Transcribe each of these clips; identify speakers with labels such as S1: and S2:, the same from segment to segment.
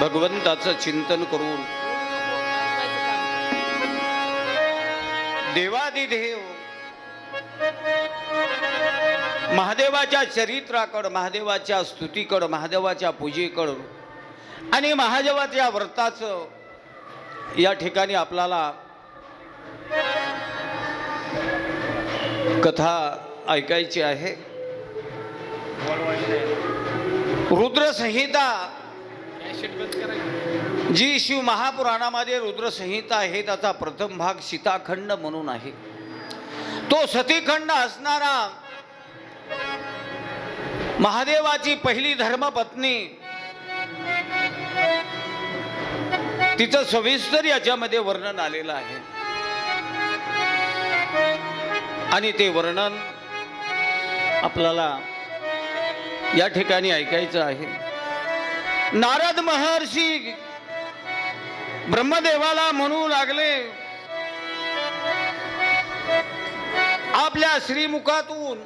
S1: भगवंताचं चिंतन करून देवादिदेव महादेवाच्या चरित्राकडं, महादेवाच्या स्तुतीकडं, महादेवाच्या पूजेकडं आणि महादेवाच्या व्रताचं या ठिकाणी आपल्याला कथा ऐकायची आहे. रुद्रसंहिता जी शिव महापुराणामध्ये रुद्रसंहिता आहे त्याचा प्रथम भाग सीताखंड म्हणून आहे. तो सतीखंड असणारा महादेवाची पहिली धर्मपत्नी तिचं सविस्तर याच्यामध्ये वर्णन आलेलं आहे आणि ते वर्णन आपल्याला या ठिकाणी ऐकायचं आहे. नारद महर्षी ब्रह्मदेवाला म्हणू लागले, आपल्या श्रीमुखातून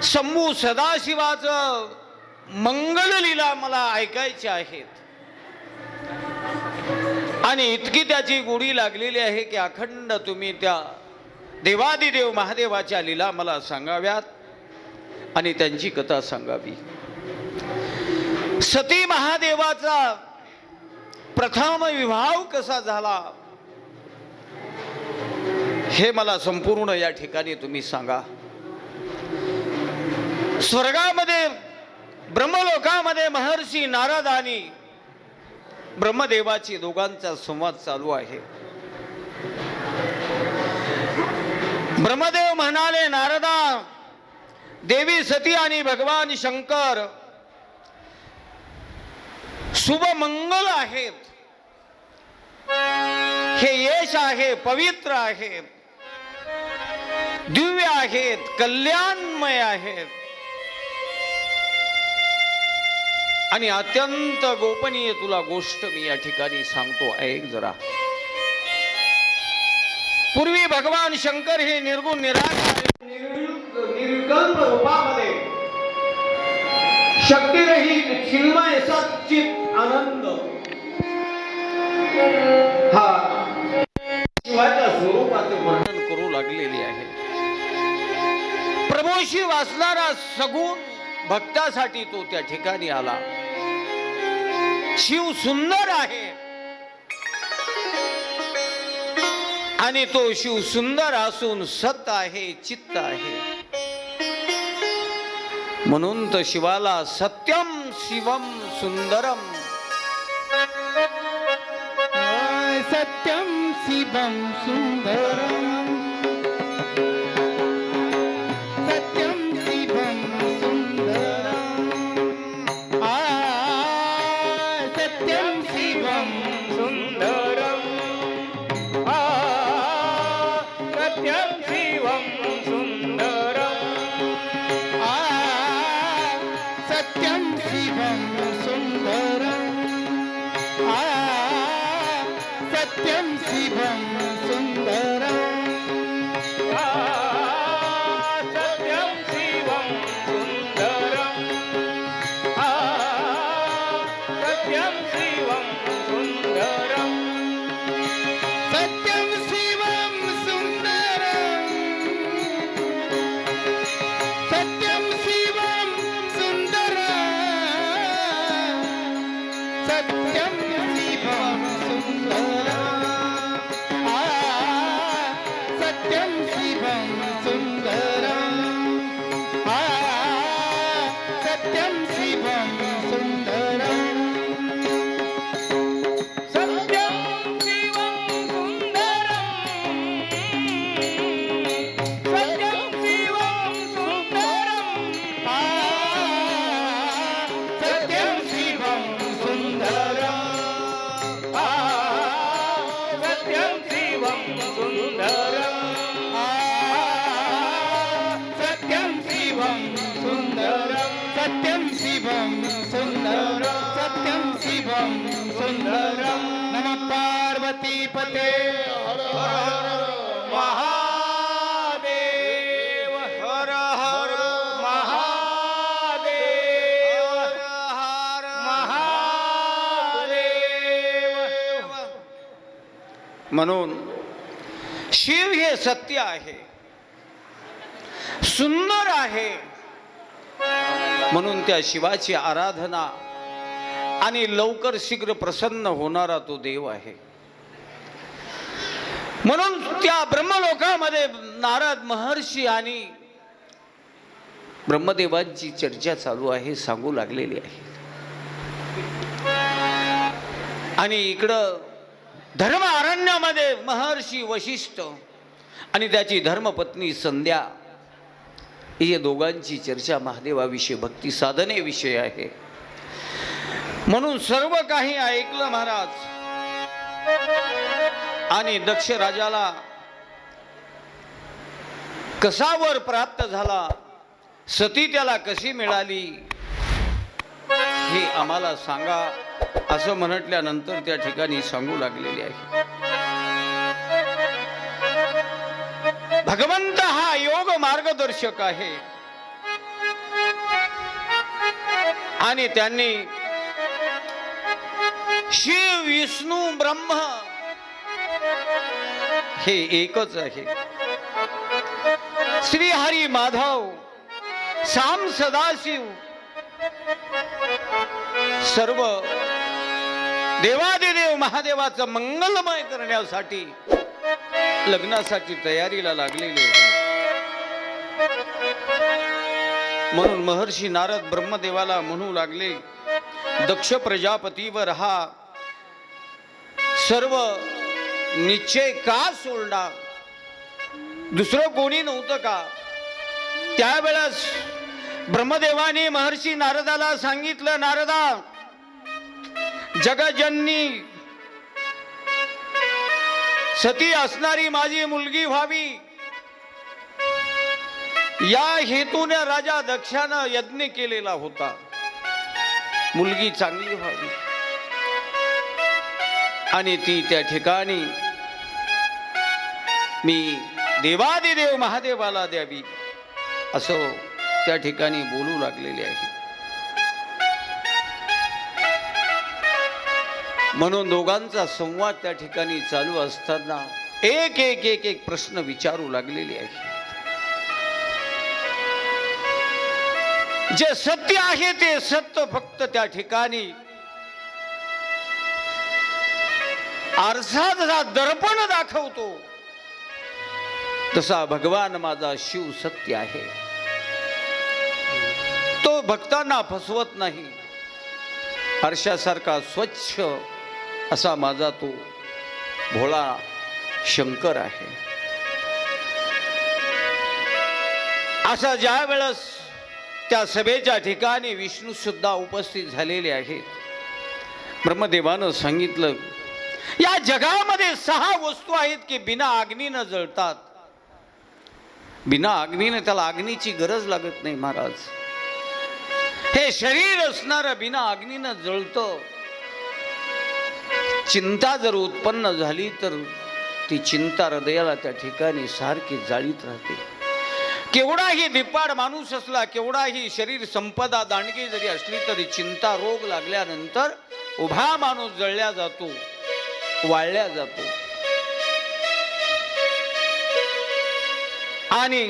S1: शंभू सदाशिवाचं मंगल लीला मला ऐकायची आहेत आणि इतकी त्याची गोडी लागलेली आहे की अखंड तुम्ही त्या देवादिदेव महादेवाच्या लीला मला सांगाव्यात आणि त्यांची कथा सांगावी. सती महादेवाचा प्रथम विवाह कसा झाला हे मला संपूर्ण या ठिकाणी तुम्ही सांगा. स्वर्गामध्ये ब्रह्मलोकामध्ये महर्षी नारद आणि ब्रह्मदेवाची दोघांचा संवाद चालू आहे. ब्रह्मदेव म्हणाले, नारदा, देवी सती आणि भगवान शंकर शुभ मंगल आहेत, हे यश आहे, पवित्र आहेत, दिव्य आहेत, कल्याणमय आहेत आणि अत्यंत गोपनीय तुला गोष्ट मी या ठिकाणी सांगतो, ऐक जरा. पूर्वी भगवान शंकर हे निर्गुण निराकार निर्विकल्प रूपामध्ये शक्तिरहित चिन्मय सच्चित आनंद हा शिवाच्या स्वरूपाचे वर्णन करू लागलेले आहे. प्रभूशी वाचणारा सगुण भक्तासाठी तो त्या ठिकाणी आला. शिव सुंदर आहे आणि तो शिव सुंदर असून सत आहे, चित्त आहे. म्हणून तर शिवाला सत्यम शिवम सुंदरम,
S2: सत्यम शिवम सुंदरम, सत्यम शिवम सुंदरम, सत्यम शिवम सुंदरम, सत्यम शिवम सुंदरम, सत्यम शिवम सुंदरम, सत्यम शिवम सुंदरम, सत्यम शिवम सुंदरम, सत्यम शिवम सुंदरम, सत्यम शिवम सुंदरम, सत्यम शिवम सुंदरम, सत्यम शिवम सत्यम शिवम सुंदरम, सत्यम शिवम सुंदरम, सत्यम शिवम सुंदरम, सत्यम शिवम सुंदरम, सत्यम शिवम सुंदरम, सत्यम शिवम सुंदरम, सत्यम शिवम सुंदरम, सत्यम शिवम सुंदरम, सत्यम शिवम सुंदरम. नमः पार्वती पते हर हर महादेव, हर हर महादेव, हर हर महादेव.
S1: म्हणून शिव हे सत्य आहे, सुंदर आहे, म्हणून त्या शिवाची आराधना आणि लवकर शीघ्र प्रसन्न होणारा तो देव आहे. म्हणून त्या ब्रह्मलोकामध्ये नारद महर्षी आणि ब्रह्मदेवांची चर्चा चालू आहे, सांगू लागलेली आहे. आणि इकडं धर्म अरण्यामध्ये महर्षी वशिष्ठ आणि त्याची धर्मपत्नी संध्या या दोघांची चर्चा महादेवाविषयी भक्ती साधनेविषयी आहे. म्हणून सर्व काही ऐकलं महाराज. आणि दक्ष राजाला कसा वर प्राप्त झाला, सती त्याला कशी मिळाली हे आम्हाला सांगा, असं म्हटल्यानंतर त्या ठिकाणी सांगू लागलेले आहे. भगवंत हा योग मार्गदर्शक आहे आणि त्यांनी शिव विष्णू ब्रह्म हे एकच आहे. श्री हरी माधव साम सदाशिव सर्व देवादिदेव महादेवाचं मंगलमय करण्यासाठी लग्नासाठी तयारीला लागलेले आहे. म्हणून महर्षी नारद ब्रह्मदेवाला म्हणू लागले, दक्ष प्रजापतीवर हा सर्व निश्चय का सोडला, दुसरं कोणी नव्हतं का? त्यावेळेस ब्रह्मदेवाने महर्षी नारदाला सांगितलं, नारदा, जगजननी सती असणारी माझी मुलगी व्हावी या हेतूने राजा दक्षानं यज्ञ केलेला होता. मुलगी चांगली व्हावी आणि ती त्या ठिकाणी मी देवादिदेव महादेवाला द्यावी असं त्या ठिकाणी बोलू लागलेले आहे. म्हणून दोघांचा संवाद त्या ठिकाणी चालू असताना एक एक एक एक प्रश्न विचारू लागलेले आहे. जे सत्य आहे ते सत्य फक्त त्या ठिकाणी आरसा जसा दर्पण दाखवतो तसा भगवान माझा शिव सत्य आहे. तो भक्तांना फसवत नाही. आरशासारखा स्वच्छ असा माझा तो भोळा शंकर आहे. असा ज्या वेळेस त्या सभेच्या ठिकाणी विष्णू सुद्धा उपस्थित झालेले आहेत. ब्रह्मदेवानं सांगितलं, या जगामध्ये 6 वस्तू आहेत की बिना अग्नीनं जळतात. बिना अग्नीनं त्याला अग्नीची गरज लागत नाही महाराज. हे शरीर असणारं बिना अग्नीनं जळतं. चिंता जर उत्पन्न झाली तर ती चिंता हृदयाला त्या ठिकाणी सारखी जाळीत राहते. केवढाही धिप्पाड माणूस असला, केवढाही शरीर संपदा दांडगी जरी असली तरी चिंता रोग लागल्यानंतर उभा माणूस जळल्या जातो, वाळल्या जातो. आणि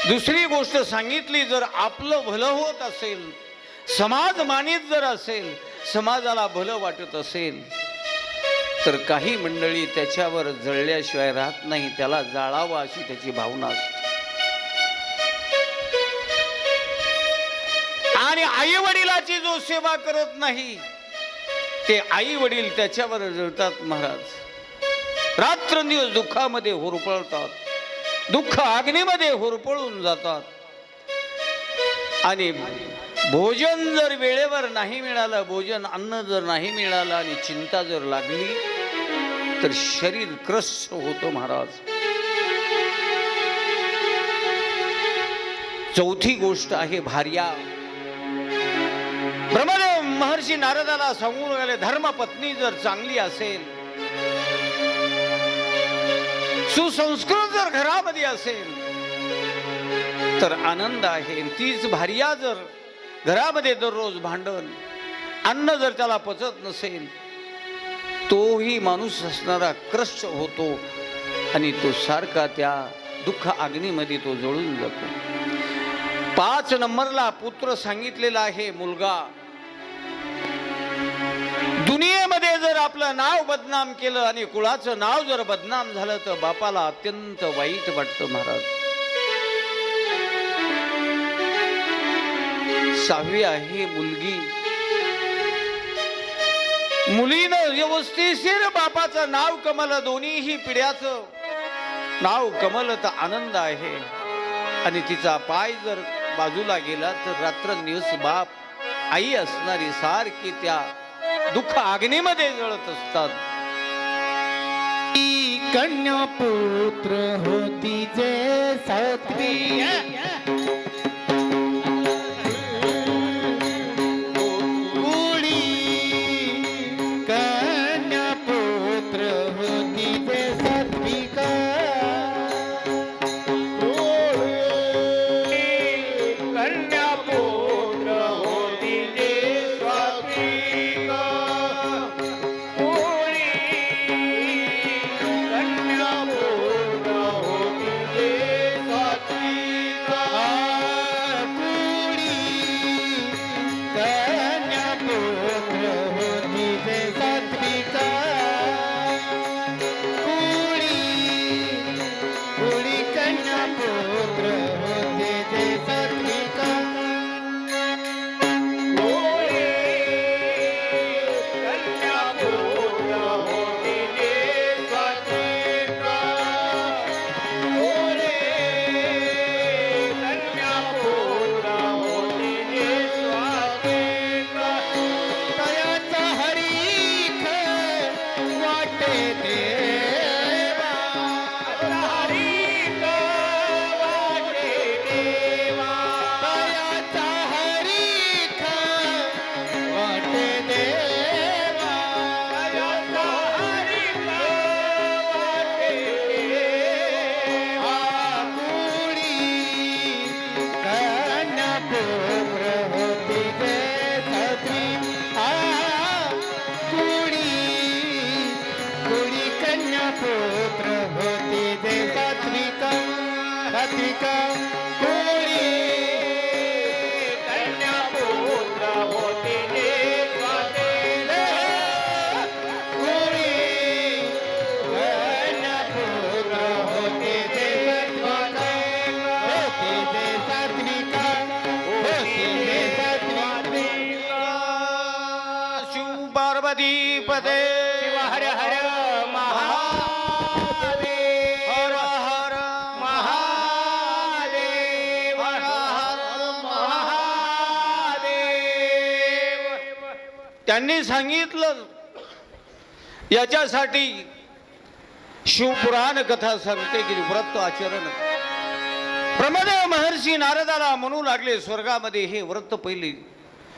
S1: दुसरी गोष्ट सांगितली, जर आपलं भलं होत असेल, समाज मानित जर असेल, समाजाला भलं वाटत असेल तर काही मंडळी त्याच्यावर जळल्याशिवाय राहत नाही. त्याला जाळावं अशी त्याची भावना असते. आणि आई वडिलाची जो सेवा करत नाही ते आई वडील त्याच्यावर जळतात महाराज. रात्रंदिवस दुःखामध्ये होरपळतात, दुःख अग्नीमध्ये होरपळून जातात. आणि भोजन जर वेळेवर नाही मिळालं, भोजन अन्न जर नाही मिळालं आणि चिंता जर लागली तर शरीर त्रस्त होतं महाराज. चौथी गोष्ट आहे भार्या. ब्रह्मदेव महर्षी नारदाला सांगून गेले, धर्मपत्नी जर चांगली असेल, सुसंस्कृत जर घरामध्ये असेल तर आनंद आहे. तीच भार्या जर घरामध्ये दररोज भांडण, अन्न जर त्याला पचत नसेल तोही माणूस असणारा क्रश होतो आणि तो सारखा त्या दुःख अग्नीमध्ये तो जळून जातो. 5 नंबरला पुत्र सांगितलेला आहे मुलगा. दुनियेमध्ये जर आपलं नाव बदनाम केलं आणि कुळाचं नाव जर बदनाम झालं तर बापाला अत्यंत वाईट वाटतं महाराज. 6वी आहे मुलगी. मुलीनं व्यवस्थिशीर बापाचं नाव कमलं, दोन्हीही पिढ्याचं नाव कमलं तर आनंद आहे. आणि तिचा पाय जर बाजूला गेला तर रात्रंदिवस बाप आई असणारी सारखी त्या दुःख अग्नीमध्ये जळत असतात.
S3: कन्या पुत्र होती जे सात्वी
S1: पार्वतीपते
S3: हर हर महादेव
S1: हर हर
S3: महादेव हर हर महादेव.
S1: त्यांनी सांगितलं याच्यासाठी शिवपुराण कथा सांगते की व्रत आचरण. ब्रह्मदेव महर्षी नारदाला म्हणू लागले स्वर्गामध्ये हे व्रत पहिले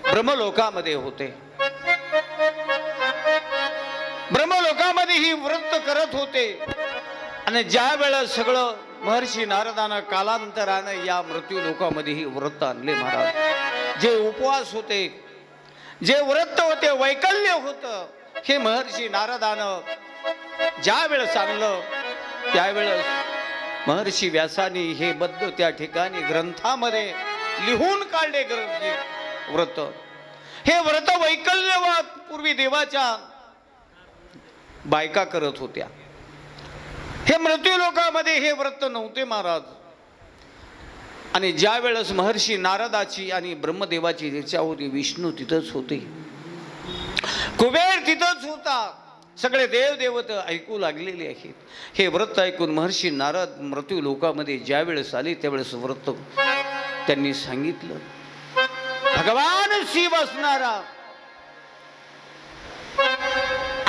S1: ब्रह्मलोकामध्ये होते. ब्रह्मलोकामध्ये ही व्रत करत होते आणि ज्या वेळेस सगळं महर्षी नारदानं कालांतरानं या मृत्यू लोकामध्ये ही व्रत आणले महाराज. जे उपवास होते, जे व्रत होते, वैकल्य होतं, हे महर्षी नारदानं ज्या वेळेस आणलं त्यावेळेस महर्षी व्यासानी हे बद्ध त्या ठिकाणी ग्रंथामध्ये लिहून काढले. व्रत हे व्रत वैकल्यवाद पूर्वी देवाच्या बायका करत होत्या. हे मृत्यू लोकामध्ये हे व्रत नव्हते महाराज. आणि ज्या वेळेस महर्षी नारदाची आणि ब्रह्मदेवाची इच्छा होती, विष्णू तिथंच होते, कुबेर तिथंच होता, सगळे देव देवत ऐकू लागलेले आहेत. हे व्रत ऐकून महर्षी नारद मृत्यू लोकामध्ये ज्या वेळेस आले त्यावेळेस व्रत त्यांनी सांगितलं. भगवान शिव असणारा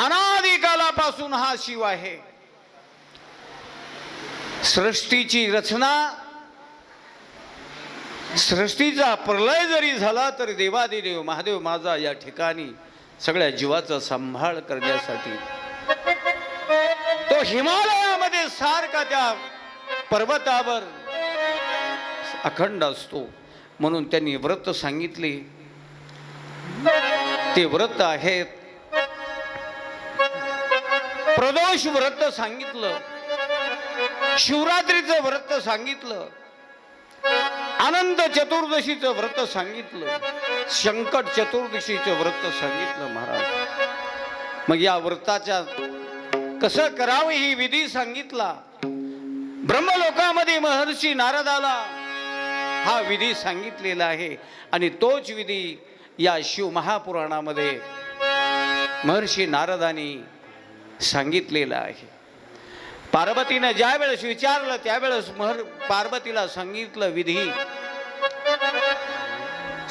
S1: अनादिकालापासून हा शिव आहे. सृष्टीची रचना, सृष्टीचा प्रलय जरी झाला तरी देवादिदेव महादेव माझा या ठिकाणी सगळ्या जीवाचा सांभाळ करण्यासाठी तो हिमालयामध्ये सारखा त्या पर्वतावर अखंड असतो. म्हणून त्यांनी व्रत सांगितले. ते व्रत आहेत प्रदोष व्रत सांगितलं, शिवरात्रीचं व्रत सांगितलं, अनंत चतुर्दशीचं व्रत सांगितलं, संकट चतुर्दशीचं व्रत सांगितलं महाराज. मग या व्रताच्या कसं करावं ही विधी सांगितला. ब्रह्मलोकामध्ये महर्षी नारदाला हा विधी सांगितलेला आहे आणि तोच विधी या शिव महापुराणामध्ये महर्षी नारदांनी सांगितलेला आहे. पार्वतीनं ज्या वेळेस विचारलं त्यावेळेस पार्वतीला सांगितलं विधी.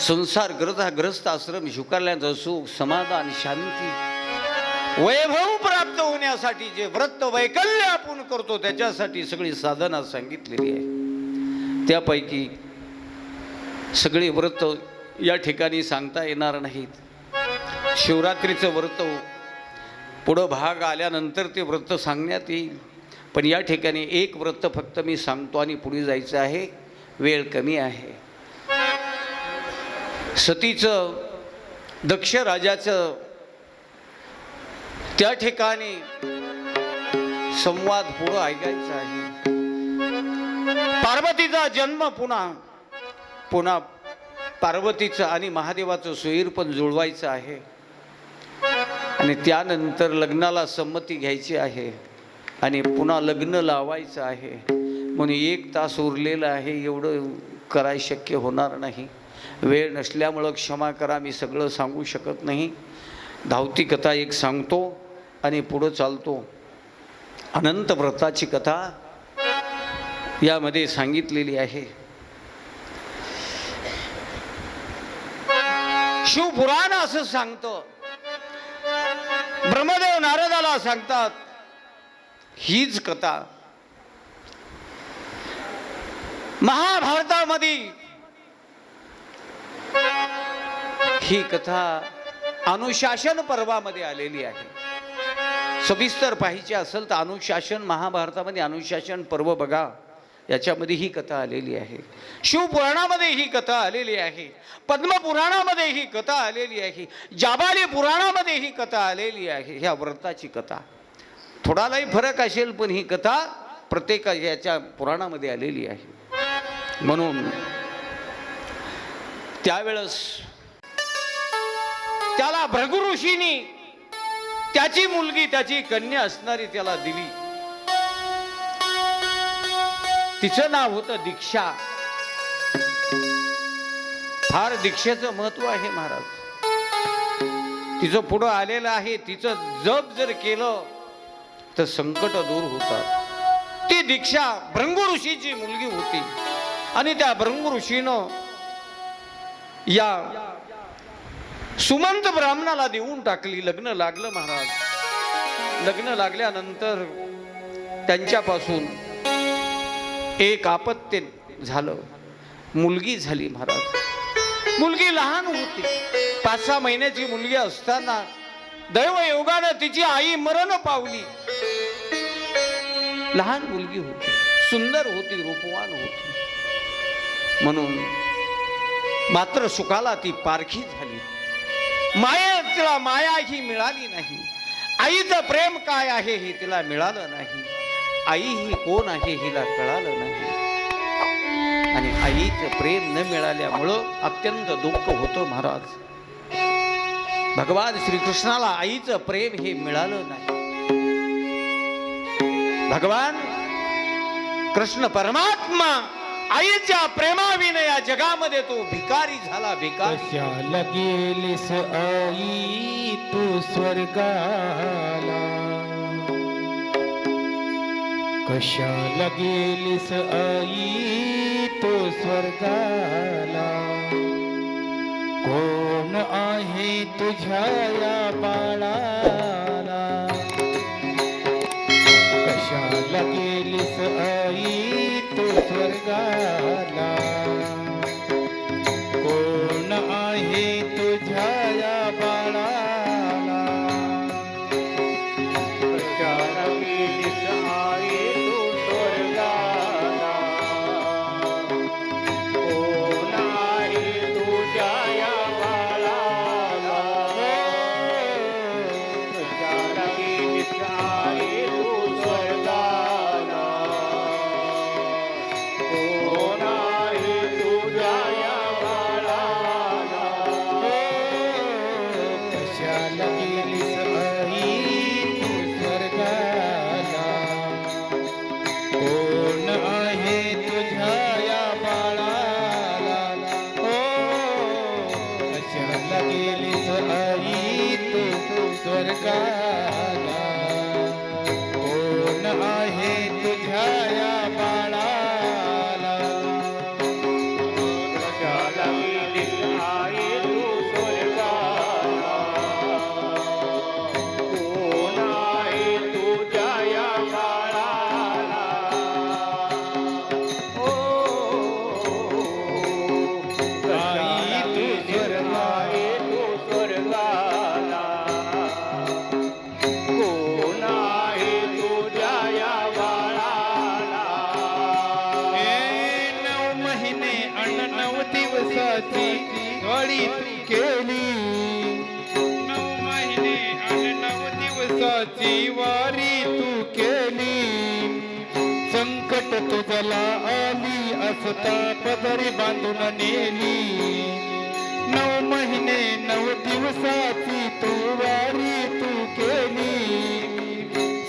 S1: संसार ग्रस्त आश्रम स्वीकारल्याचं सुख, समाधान, शांती, वैभव प्राप्त होण्यासाठी जे व्रत वैकल्य आपण करतो त्याच्यासाठी सगळी साधना सांगितलेली आहे. त्यापैकी सगळी व्रत या ठिकाणी सांगता येणार नाहीत. शिवरात्रीचं व्रत पुढं भाग आल्यानंतर ते व्रत सांगण्यात येईल, पण या ठिकाणी एक व्रत फक्त मी सांगतो आणि पुढे जायचं आहे, वेळ कमी आहे. सतीचं दक्ष राजाचं त्या ठिकाणी संवाद पुढं ऐकायचा आहे. पार्वतीचा जन्म पुन्हा पार्वतीचं आणि महादेवाचं सोयीर पण जुळवायचं आहे आणि त्यानंतर लग्नाला संमती घ्यायची आहे आणि पुन्हा लग्न लावायचं आहे. म्हणून 1 तास उरलेला आहे, एवढं कराय शक्य होणार नाही. वेळ नसल्यामुळं क्षमा करा, मी सगळं सांगू शकत नाही. धावती कथा एक सांगतो आणि पुढं चालतो. अनंत व्रताची कथा यामध्ये सांगितलेली आहे. शिवपुराण असं सांगतं, ब्रह्मदेव नारदाला सांगतात हीच कथा महाभारतामध्ये. ही कथा अनुशासन पर्वामध्ये आलेली आहे. सविस्तर पाहिजे असेल तर अनुशासन, महाभारतामध्ये अनुशासन पर्व बघा, याच्यामध्ये ही कथा आलेली आहे. शिवपुराणामध्ये ही कथा आलेली आहे. पद्मपुराणामध्ये ही कथा आलेली आहे. जाबाली पुराणामध्ये ही कथा आलेली आहे. ह्या व्रताची कथा थोडालाही फरक असेल, पण ही कथा प्रत्येक याच्या पुराणामध्ये आलेली आहे. म्हणून त्यावेळेस त्याला भृगु ऋषींनी त्याची मुलगी, त्याची कन्या असणारी त्याला दिली. तिचं नाव होतं दीक्षा. फार दीक्षेचं महत्व आहे महाराज. तिचं पुढं आलेलं आहे. तिचं जप जर केलं तर संकट दूर होतात. ती दीक्षा भृंगु ऋषीची मुलगी होती आणि त्या भृंगु ऋषीनं या सुमंत ब्राह्मणाला देऊन टाकली. लग्न लागलं महाराज. लग्न लागल्यानंतर त्यांच्यापासून एक आपत्य झालं. मुलगी झाली महाराज. मुलगी लहान होती, 5-6 महिन्याची मुलगी असताना दैवयोगानं तिची आई मरण पावली. लहान मुलगी होती, सुंदर होती, रूपवान होती. म्हणून मात्र सुखाला ती पारखी झाली. तिला माया ही मिळाली नाही. आईचं प्रेम काय आहे हे तिला मिळालं नाही. आई ही कोण आहे हिला कळालं नाही. आणि आईचं प्रेम न मिळाल्यामुळं अत्यंत दुःख होतं महाराज. भगवान श्रीकृष्णाला आईचं प्रेम हे मिळालं नाही. भगवान कृष्ण परमात्मा आईच्या प्रेमाविने या जगामध्ये तो भिकारी झाला. भिकारी.
S2: कशाला गेलीस आई तू स्वर्गाला, कशाला गेलीस आई तू स्वर्गाला, कोण आहे तुझ्या या बाळाला, कशाला गेलीस आई तू स्वर्गाला, कोण आहे तुझ्या या बाळाला, कशाला गेलीस आई तू स्वर्गाला, कोण आहे तुझ्या या बाळाला, कशाला गेलीस आई दिवसाची वारी तू केली
S3: 9 महिने आणि 9 दिवसाची
S2: वारी तू केली संकट तुझला आली असता पदरी बांधून नेली 9 महिने 9 दिवसाची तू वारी तू केली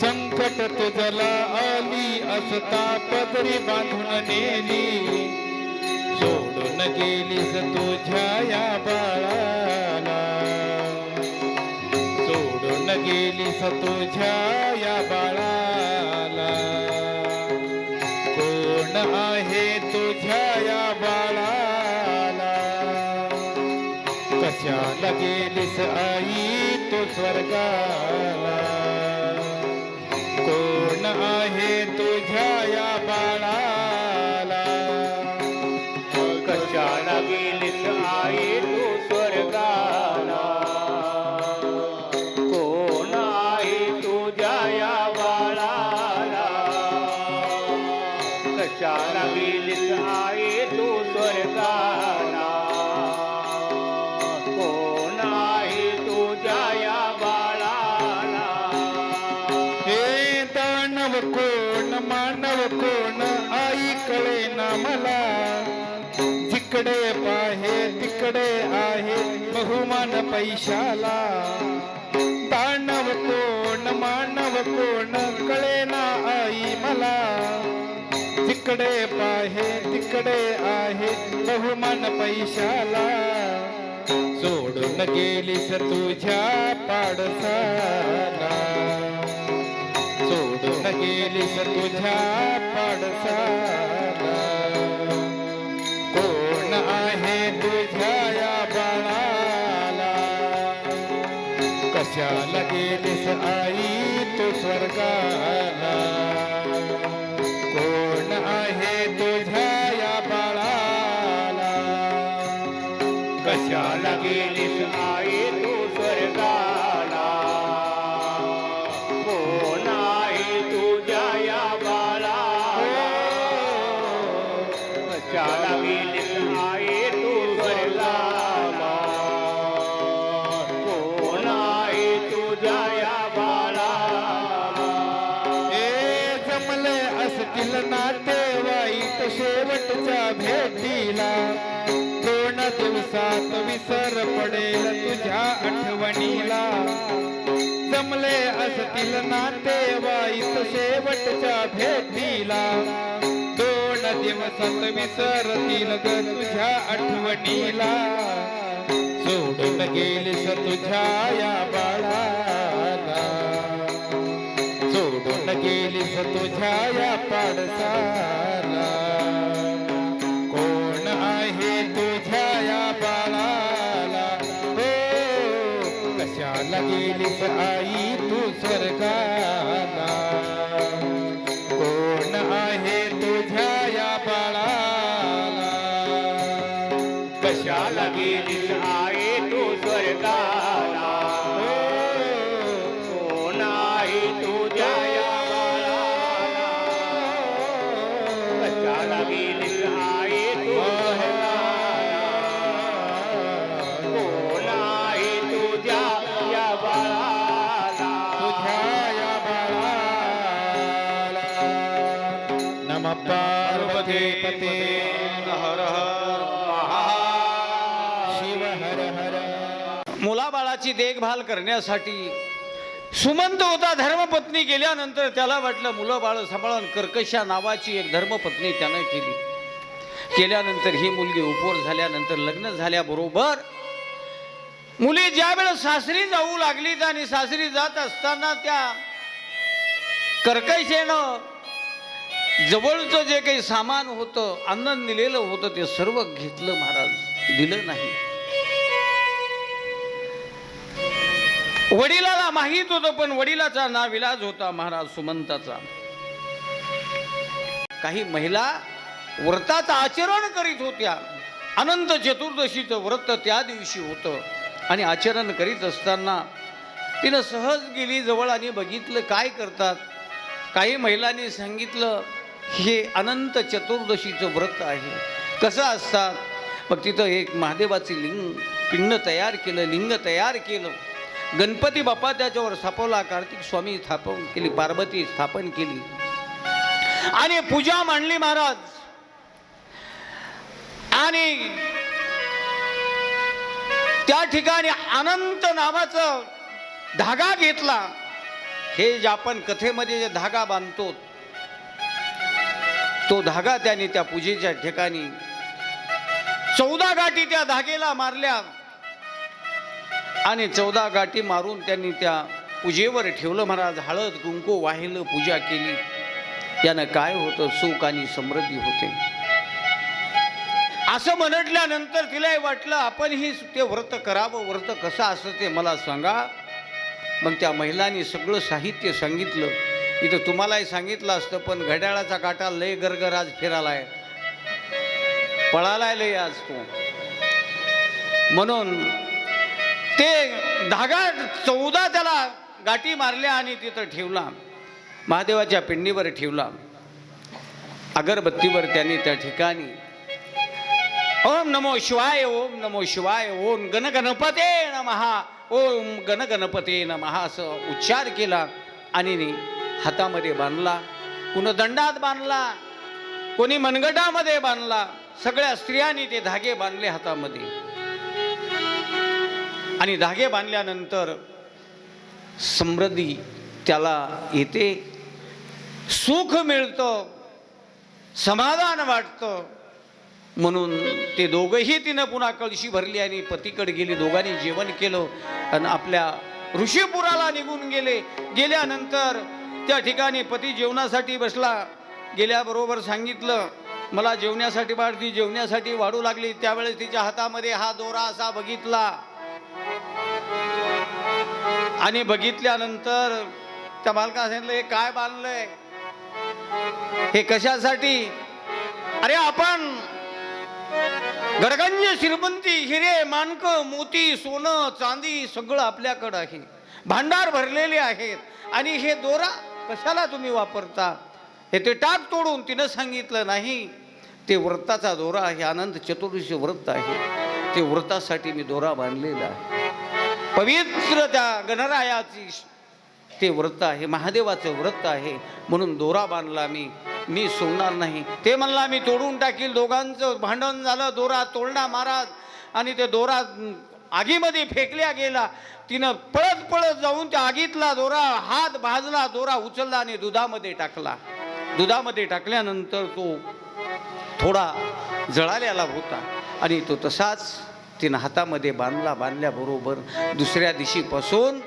S2: संकट तुझला आली असता पदरी बांधून नेली सोडून गेलीस तुझ्या या बाळाला सोडून गेलीस तुझ्या या बाळाला कोण आहे तुझ्या या बाळाला कशाला गेलीस आई तू स्वर्गाला कोण आहे तुझ्या या बाळाला
S1: कशाला गेलीस आई तू स्वर्गाला कोण आहे तुझ्या या बाळाला कशाला गेलीस आई तू स्वर्गाला कोण आहे तुझ्या या बाळाला
S2: हे दानव कोण मानव कोण आई कळे ना मला जिकडे पाहे तिकडे आहे बहुमान पैशाला दानव कोण मानव कोण कळे ना आई मला जिकडे पाहे तिकडे आहे बहुमान पैशाला सोडून गेलीस तुझ्या पाडसाला सोडून गेलीस तुझ्या पाडसाला कोण आहे तुझ्या या बाळाला कशाला गेलीस आई तू स्वर्गाला कोण आहे तुझ्या या बाळाला
S1: कशाला गेलीस आई तू स्वर्गाला कोण आहे तुझ्या या बाळाला कशाला गेलीस आई तू स्वर्गाला कोण आहे तुझ्या या बाळाला
S2: हे जमले असतील नाते वाईट शेवटच्या भेटीला 2 दिवसात विसर पडेल तुझ्या आठवणीला जमले असतील नाते वाईट शेवटच्या भेटीला 2 दिवसात विसरतील ग तुझ्या आठवणीला सोडून गेलीस तुझ्या या बाळाला सोडून गेलीस तुझ्या या पाडसाला कोण आहे तुझ्या या बाळाला हो कशाला गेलीस आई तू स्वर्गाला कोण आहे तुझ्या या बाळाला
S1: कशाला गेलीस आई तू स्वर्गाला कोण आहे तुझ्या या बाळाला कशाला गेलीस आई तू स्वर्गाला कोण आहे तुझ्या या बाळाला
S2: तुझ्या या बाळाला नम पार्वती पते
S1: हर हर
S2: शिव हर हर
S1: मुलाबाळाची देखभाल करण्यासाठी सुमंत होता धर्मपत्नी गेल्यानंतर त्याला वाटलं मुलं बाळ सांभाळून कर्कशा नावाची एक धर्मपत्नी त्यानं केल्यानंतर ही मुलगी उपोर झाल्यानंतर लग्न झाल्याबरोबर मुली ज्या वेळेस सासरी जाऊ लागलीत आणि सासरी जात असताना त्या कर्कशेनं जवळचं जे काही सामान होतं अन्न दिलेलं होतं ते सर्व घेतलं महाराज दिलं नाही वडिलाला माहित होतं पण वडिलाचा नाविलाज होता महाराज सुमंताचा काही महिला व्रताचं आचरण करीत होत्या अनंत चतुर्दशीचं व्रत त्या दिवशी होतं आणि आचरण करीत असताना तिनं सहज गेली जवळ आणि बघितलं काय करतात काही महिलांनी सांगितलं हे अनंत चतुर्दशीचं व्रत आहे कसं असतात मग तिथं एक महादेवाची पिंड तयार केलं, लिंग तयार केलं. गणपती बाप्पा त्याच्यावर स्थापवला, कार्तिक स्वामी स्थापन केली, पार्वती स्थापन केली आणि पूजा मांडली महाराज. आणि त्या ठिकाणी अनंत नावाचं धागा घेतला. हे जे आपण कथेमध्ये जे धागा बांधतो तो धागा त्यांनी त्या पूजेच्या ठिकाणी 14 गाठी त्या धागेला मारल्या आणि 14 गाठी मारून त्यांनी त्या पूजेवर ठेवलं महाराज. हळद कुंकू वाहिलं, पूजा केली. यानं काय होतं? सुख आणि समृद्धी होते. असं म्हटल्यानंतर तिलाही वाटलं आपणही ते व्रत करावं. व्रत कसं असतं ते मला सांगा. मग त्या महिलांनी सगळं साहित्य सांगितलं. इथं तुम्हालाही सांगितलं असतं पण घड्याळाचा काटा लय गरगर आज फिरालाय, पळालाय लय आज तो. म्हणून ते धागा 14 त्याला गाठी मारल्या आणि तिथं ठेवला, महादेवाच्या पिंडीवर ठेवला. अगरबत्तीवर त्यांनी त्या ठिकाणी ओम नमो शिवाय, ओम नमो शिवाय, ओम गण गणपते नमः, ओम गण गणपते नमः असं उच्चार केला आणि हातामध्ये बांधला. कुणी दंडात बांधला, कोणी मनगटामध्ये बांधला. सगळ्या स्त्रियांनी ते धागे बांधले हातामध्ये. आणि धागे बांधल्यानंतर समृद्धी त्याला येते, सुख मिळतं, समाधान वाटतं. म्हणून ते दोघंही तिनं पुन्हा कळशी भरली आणि पतीकडे गेली. दोघांनी जेवण केलं आणि आपल्या ऋषीपुराला निघून गेले. गेल्यानंतर त्या ठिकाणी पती जेवणासाठी बसला. गेल्याबरोबर सांगितलं मला जेवण्यासाठी वाढ. ती जेवण्यासाठी वाढू लागली. त्यावेळेस तिच्या हातामध्ये हा दोरा असा बघितला आणि बघितल्यानंतर त्या बालका सांगितलं हे काय बांधलंय, हे कशासाठी? अरे आपण गडगंज श्रीमंती, हिरे माणक मोती सोनं चांदी सगळं आपल्याकडं आहे, भांडार भरलेले आहेत आणि हे दोरा कशाला तुम्ही वापरता? हे ते टाक तोडून. तिनं सांगितलं नाही ते व्रताचा दोरा आहे, अनंत चतुर्दशी व्रत आहे, ते व्रतासाठी मी दोरा बांधलेला आहे. पवित्र त्या गणरायाची ते व्रत आहे, महादेवाचं व्रत आहे म्हणून दोरा बांधला मी सोडणार नाही. ते म्हणला मी तोडून टाकील. दोघांचं भांडण झालं. दोरा तोडला महाराज आणि ते दोरा आगीमध्ये फेकल्या गेला. तिनं पळत पळत जाऊन त्या आगीतला दोरा हात भाजला, दोरा उचलला आणि दुधामध्ये टाकला. दुधामध्ये टाकल्यानंतर तो थोडा जळालेला होता आणि तो तसाच तिनं हातामध्ये बांधला. बांधल्याबरोबर दुसऱ्या दिवशीपासून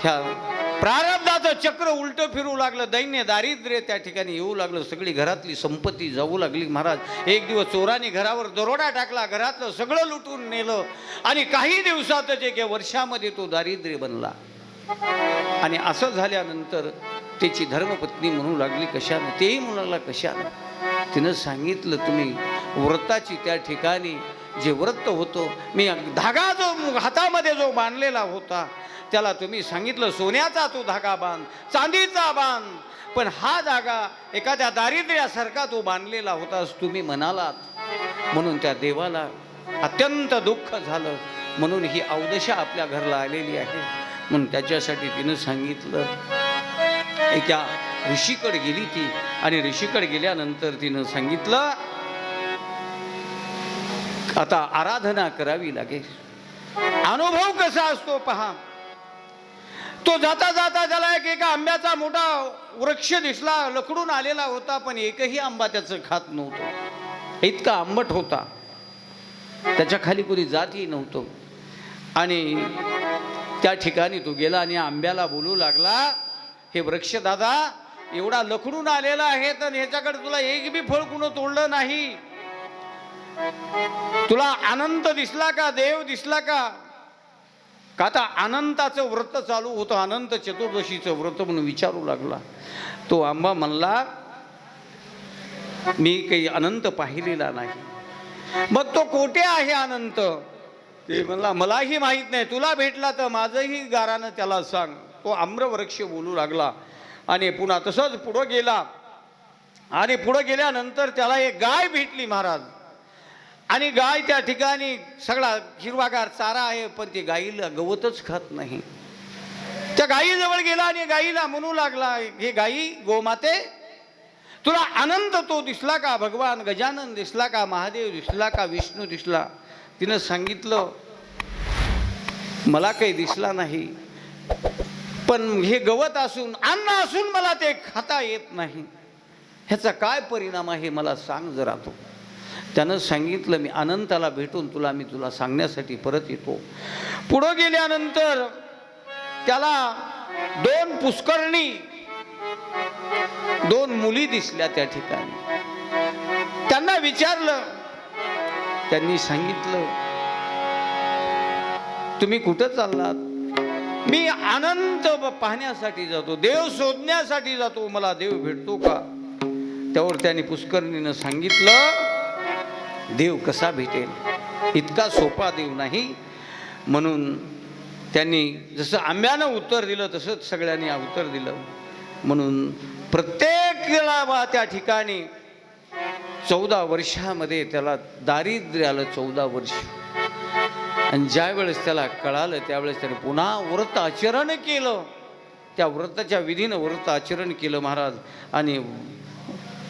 S1: ह्या प्रारब्धाचं चक्र उलट फिरू लागलं. दैन्य दारिद्र्य त्या ठिकाणी येऊ लागलं. सगळी घरातली संपत्ती जाऊ लागली महाराज. एक दिवस चोराने घरावर दरोडा टाकला, घरातलं सगळं लुटून नेलं आणि काही दिवसातच एका वर्षामध्ये तो दारिद्र्य बनला. आणि असं झाल्यानंतर त्याची धर्मपत्नी म्हणू लागली कशानं? तेही म्हणू लागला कशानं? तिनं सांगितलं तुम्ही व्रताची त्या ठिकाणी जे व्रत होतं, मी धागा जो हातामध्ये जो बांधलेला होता त्याला तुम्ही सांगितलं सोन्याचा तो धागा बांध, चांदीचा बांध, पण हा धागा एखाद्या दारिद्र्यासारखा तो बांधलेला होता तुम्ही म्हणालात. म्हणून त्या देवाला अत्यंत दुःख झालं. म्हणून ही अवदशा आपल्या घरला आलेली आहे. म्हणून त्याच्यासाठी तिनं सांगितलं एका ऋषीकडे गेली ती आणि ऋषीकडे गेल्यानंतर तिनं सांगितलं आता आराधना करावी लागेल. अनुभव कसा असतो पहा. तो जाता जाता त्याला एका आंब्याचा मोठा वृक्ष दिसला, लकडून आलेला होता, पण एकही आंबा त्याचं खात नव्हतं. इतका आंबट होता, त्याच्या खाली कोणी जातही नव्हतं. आणि त्या ठिकाणी तो गेला आणि आंब्याला बोलू लागला हे वृक्ष दादा एवढा लकडून आलेला आहे तर ह्याच्याकडे तुला एक बी फळ कुणं तोडलं नाही. तुला अनंत दिसला का? देव दिसला का? का आता अनंताचं व्रत चालू होतं, अनंत चतुर्दशीचं व्रत म्हणून विचारू लागला. तो आंबा म्हणला मी काही अनंत पाहिलेला नाही. मग तो कोठे आहे अनंत? ते म्हणला मलाही माहित नाही, तुला भेटला तर माझंही गारानं त्याला सांग. तो आम्रवृक्ष बोलू लागला आणि पुन्हा तसंच पुढं गेला आणि पुढं गेल्यानंतर त्याला एक गाय भेटली महाराज. आणि गाय त्या ठिकाणी सगळा हिरवागार चारा आहे, पण ती गाईला गवतच खात नाही. त्या गायीजवळ गेला आणि गाईला म्हणू लागला, हे गाई गोमाते, तुला अनंत तो दिसला का? भगवान गजानन दिसला का? महादेव दिसला का? विष्णू दिसला? तिनं सांगितलं, मला काही दिसला नाही, पण हे गवत असून, अन्न असून मला ते खाता येत नाही. ह्याचा काय परिणाम आहे मला सांग जरा तू. त्यानं सांगितलं, मी अनंताला भेटून मी तुला सांगण्यासाठी परत येतो. पुढं गेल्यानंतर त्याला 2 पुष्करणी, 2 मुली दिसल्या त्या ठिकाणी. त्यांना विचारलं, त्यांनी सांगितलं, तुम्ही कुठं चाललात? मी अनंत पाहण्यासाठी जातो, देव शोधण्यासाठी जातो, मला देव भेटतो का? त्यावर त्यांनी पुष्करणीनं सांगितलं, देव कसा भेटेल, इतका सोपा देव नाही. म्हणून त्यांनी जसं आंब्यानं उत्तर दिलं तसंच सगळ्यांनी उत्तर दिलं. म्हणून प्रत्येकाला त्या ठिकाणी 14 वर्षामध्ये त्याला दारिद्र्य आलं, 14 वर्ष. आणि ज्या वेळेस त्याला कळालं त्यावेळेस त्याने पुन्हा व्रत आचरण केलं. त्या व्रताच्या विधीनं व्रत आचरण केलं महाराज. आणि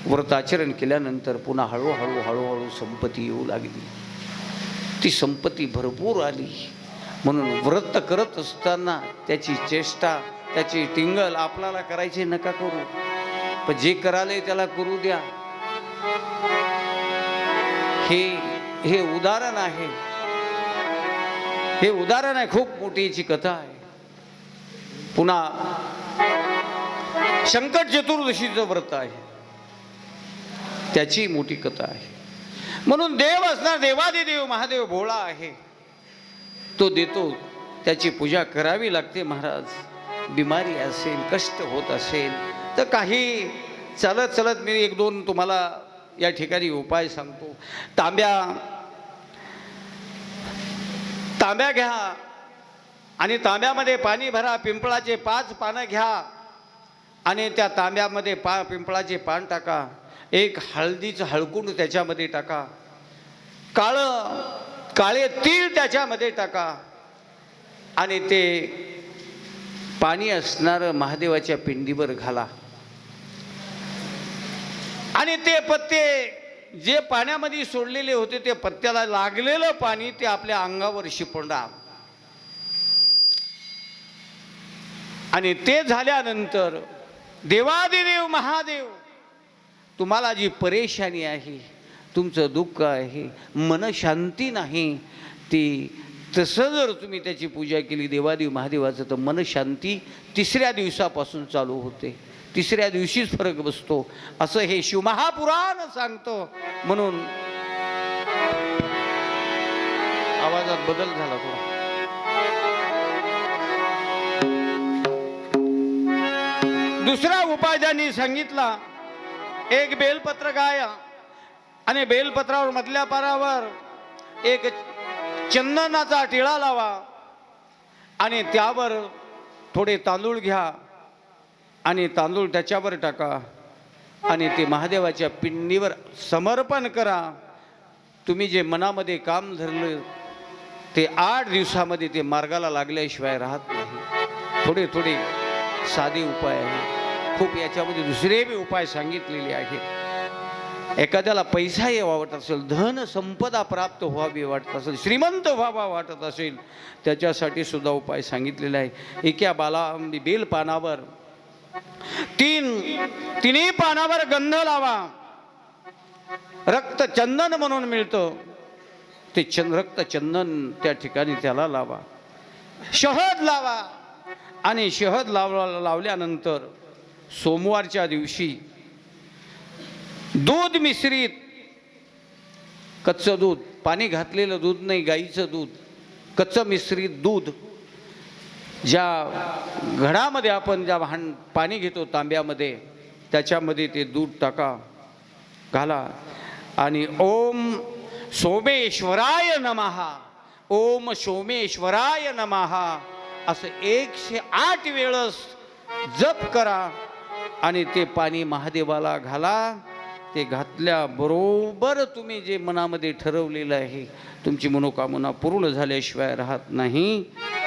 S1: व्रत आचरण केल्यानंतर पुन्हा हळूहळू संपत्ती येऊ लागली. ती संपत्ती भरपूर आली. म्हणून व्रत करत असताना त्याची चेष्टा, त्याची टिंगल आपल्याला करायची नका करू, पण जे कराले त्याला करू द्या. हे उदाहरण आहे, हे उदाहरण आहे. खूप मोठी याची कथा आहे. पुन्हा संकट चतुर्दशीचं व्रत आहे, त्याची मोठी कथा आहे. म्हणून देव असणार, देवादिदेव महादेव भोळा आहे, तो देतो. त्याची पूजा करावी लागते महाराज. बिमारी असेल, कष्ट होत असेल तर काही चालत चालत मी 1-2 तुम्हाला या ठिकाणी उपाय सांगतो. तांब्या घ्या आणि तांब्यामध्ये पाणी भरा. पिंपळाचे 5 पानं घ्या आणि त्या तांब्यामध्ये पिंपळाचे पान टाका. एक हळदीचं हळकुंड त्याच्यामध्ये टाका. काळे तीळ त्याच्यामध्ये टाका आणि ते पाणी असणारं महादेवाच्या पिंडीवर घाला. आणि ते पत्ते जे पाण्यामध्ये सोडलेले होते ते पत्त्याला लागलेलं पाणी ते आपल्या अंगावर शिपडा. आणि ते झाल्यानंतर देवादिदेव महादेव, तुम्हाला जी परेशानी आहे, तुमचं दुःख आहे, मनशांती नाही, ती तसं जर तुम्ही त्याची पूजा केली देवादेव महादेवाचं तर मनशांती 3ऱ्या दिवसापासून चालू होते. 3ऱ्या दिवशीच फरक बसतो असं हे शिवमहापुराण सांगतं. म्हणून आवाजात बदल झाला थोडा. दुसरा उपाय त्यांनी सांगितला, एक बेलपत्र गाया आणि बेलपत्रावर मधल्या पारावर एक चंदनाचा टिळा लावा आणि त्यावर थोडे तांदूळ घ्या आणि तांदूळ त्याच्यावर टाका आणि ते महादेवाच्या पिंडीवर समर्पण करा. तुम्ही जे मनामध्ये काम धरलं ते 8 दिवसामध्ये ते मार्गाला लागल्याशिवाय राहत नाही. थोडे साधे उपाय आहे. खूप याच्यामध्ये दुसरे बी उपाय सांगितलेले आहेत. एखाद्याला पैसा यावा वाटत असेल, धन संपदा प्राप्त व्हावी वाटत असेल, श्रीमंत व्हावा वाटत असेल, त्याच्यासाठी सुद्धा उपाय सांगितलेला आहे. एका बेल पानावर 3 पानावर गंध लावा. रक्तचंदन म्हणून मिळतं ते रक्तचंदन त्या ठिकाणी त्याला लावा. शहद लावा आणि शहद लावल्यानंतर सोमवारच्या दिवशी दूध मिश्रित, कच्चं दूध, पाणी घातलेलं दूध नाही, गाईचं दूध, कच्चं मिश्रित दूध, ज्या घडामध्ये आपण ज्या पाणी घेतो तांब्यामध्ये त्याच्यामध्ये ते दूध टाका, घाला आणि ओम सोमेश्वराय नमः, ओम सोमेश्वराय नमः असं 108 वेळेस जप करा आणि ते पाणी महादेवाला घाला ते घातल्याबरोबर तुम्ही जे मनामध्ये ठरवलेलं आहे तुमची मनोकामना पूर्ण झाल्याशिवाय राहत नाही.